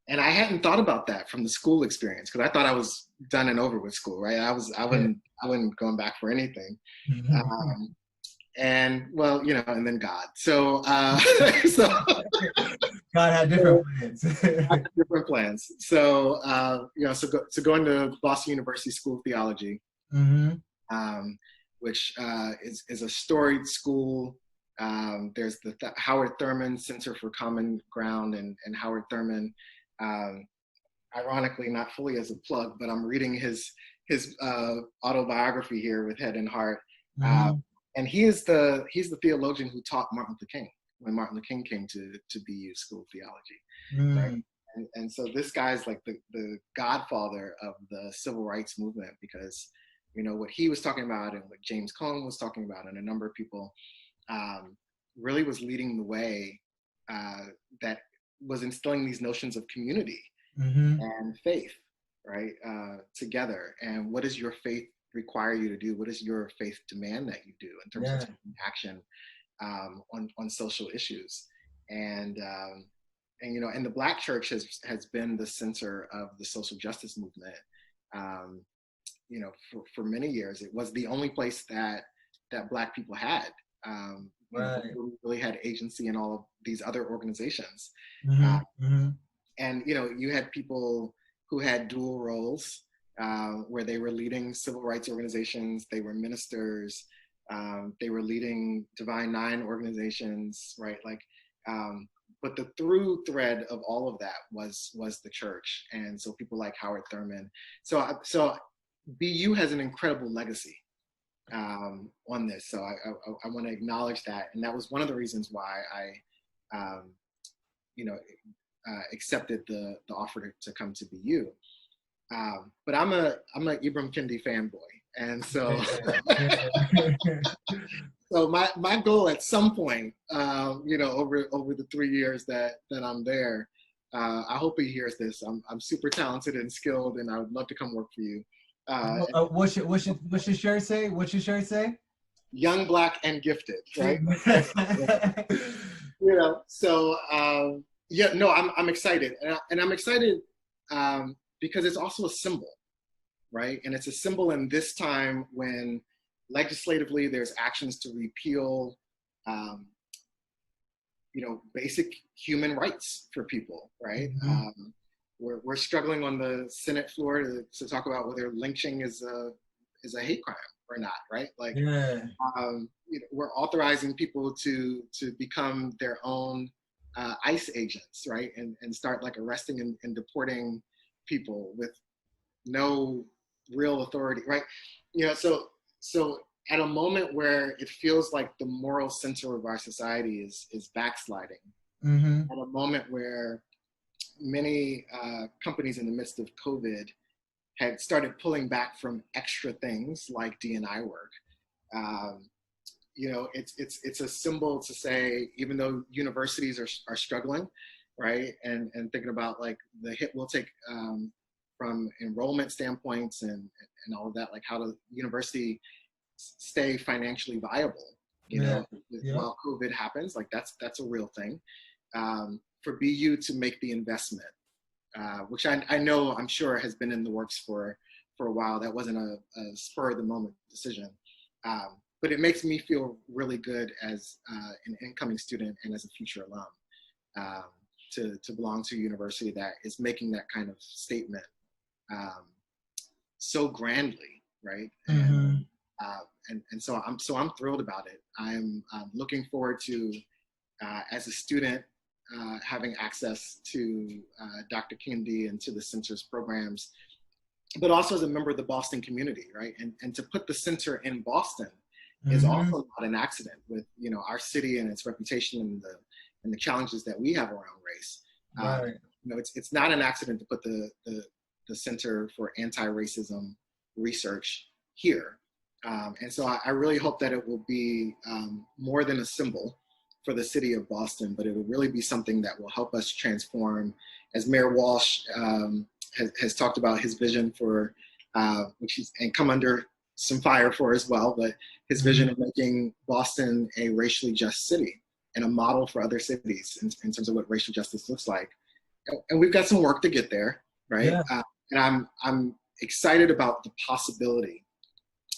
And I hadn't thought about that from the school experience, because I thought I was done and over with school, right? I wasn't going back for anything. And well, you know, and then God. So, so God had different plans. different plans. So, you know, so going to Boston University School of Theology, which is a storied school. There's the Howard Thurman Center for Common Ground, and Howard Thurman, ironically, not fully as a plug, but I'm reading his autobiography here with Head and Heart. And he's the theologian who taught Martin Luther King when Martin Luther King came to BU School of Theology. Right? And so this guy's like the godfather of the civil rights movement, because, you know, what he was talking about and what James Cone was talking about and a number of people really was leading the way that was instilling these notions of community and faith, right, together. And what does your faith require you to do? What does your faith demand that you do in terms of taking action on social issues? And you know, and the Black church has been the center of the social justice movement. You know, for many years, it was the only place that Black people had. Really had agency in all of these other organizations. And, you know, you had people who had dual roles, where they were leading civil rights organizations, they were ministers, they were leading Divine Nine organizations, right? Like, but the through thread of all of that was the church. And so people like Howard Thurman. So BU has an incredible legacy on this. So I want to acknowledge that. And that was one of the reasons why I, you know, accepted the offer to come to BU. But I'm a Ibram Kendi fanboy. And so, so my goal at some point, you know, over the 3 years that I'm there, I hope he hears this. I'm super talented and skilled, and I would love to come work for you. What's your shirt say? What's your shirt say? Young, Black, and gifted, right? You know, so yeah, no, I'm excited, and I'm excited because it's also a symbol, right? And it's a symbol in this time when legislatively there's actions to repeal, you know, basic human rights for people, right? We're struggling on the Senate floor to talk about whether lynching is a hate crime or not, right? Like, you know, we're authorizing people to become their own ICE agents, right? And start like arresting and deporting people with no real authority, right? So at a moment where it feels like the moral center of our society is backsliding, at a moment where many companies in the midst of COVID had started pulling back from extra things like D&I work. It's a symbol to say, even though universities are struggling, right, and thinking about like the hit we'll take from enrollment standpoints and all of that, like how the university stay financially viable, while COVID happens, like that's a real thing. For BU to make the investment, which I know, I'm sure has been in the works for a while. That wasn't a spur of the moment decision. But it makes me feel really good as an incoming student and as a future alum to belong to a university that is making that kind of statement so grandly, right? And so I'm thrilled about it. I'm looking forward to, as a student, having access to Dr. Kendi and to the center's programs, but also as a member of the Boston community, right? And to put the center in Boston is also not an accident, with our city and its reputation and the challenges that we have around race. Right. It's not an accident to put the Center for Anti-Racism Research here. And so I really hope that it will be more than a symbol for the city of Boston, but it will really be something that will help us transform, as Mayor Walsh has talked about his vision for, which he's and come under some fire for as well, but his vision of making Boston a racially just city and a model for other cities in terms of what racial justice looks like. And we've got some work to get there, right? Yeah. And I'm excited about the possibility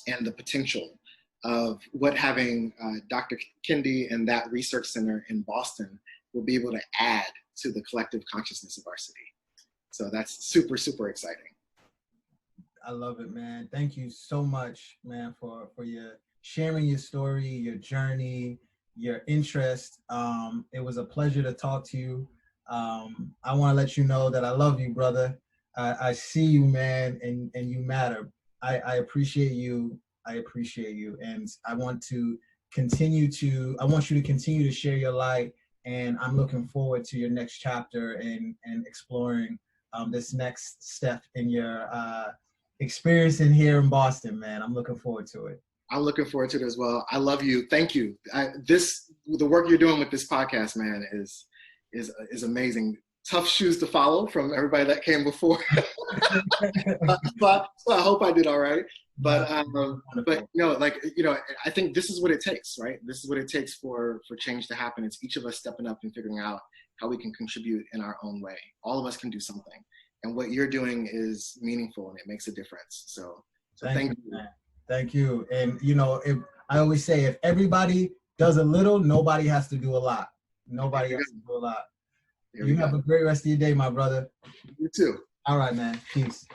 and the potential of what having Dr. Kendi and that research center in Boston will be able to add to the collective consciousness of our city. So that's super, super exciting. I love it, man. Thank you so much, man, for your sharing your story, your journey, your interest. It was a pleasure to talk to you. I want to let you know that I love you, brother. I see you, man, and you matter. I appreciate you. I appreciate you. And I want you to continue to share your light. And I'm looking forward to your next chapter and exploring this next step in your experience in here in Boston, man. I'm looking forward to it. I'm looking forward to it as well. I love you. Thank you. The work you're doing with this podcast, man, is amazing. Tough shoes to follow from everybody that came before. So I hope I did all right. But I think this is what it takes, right? This is what it takes for change to happen. It's each of us stepping up and figuring out how we can contribute in our own way. All of us can do something. And what you're doing is meaningful and it makes a difference. So thank you. Man. Thank you. And I always say, if everybody does a little, nobody has to do a lot. Nobody has to do a lot. You have a great rest of your day, my brother. You too. All right, man. Peace.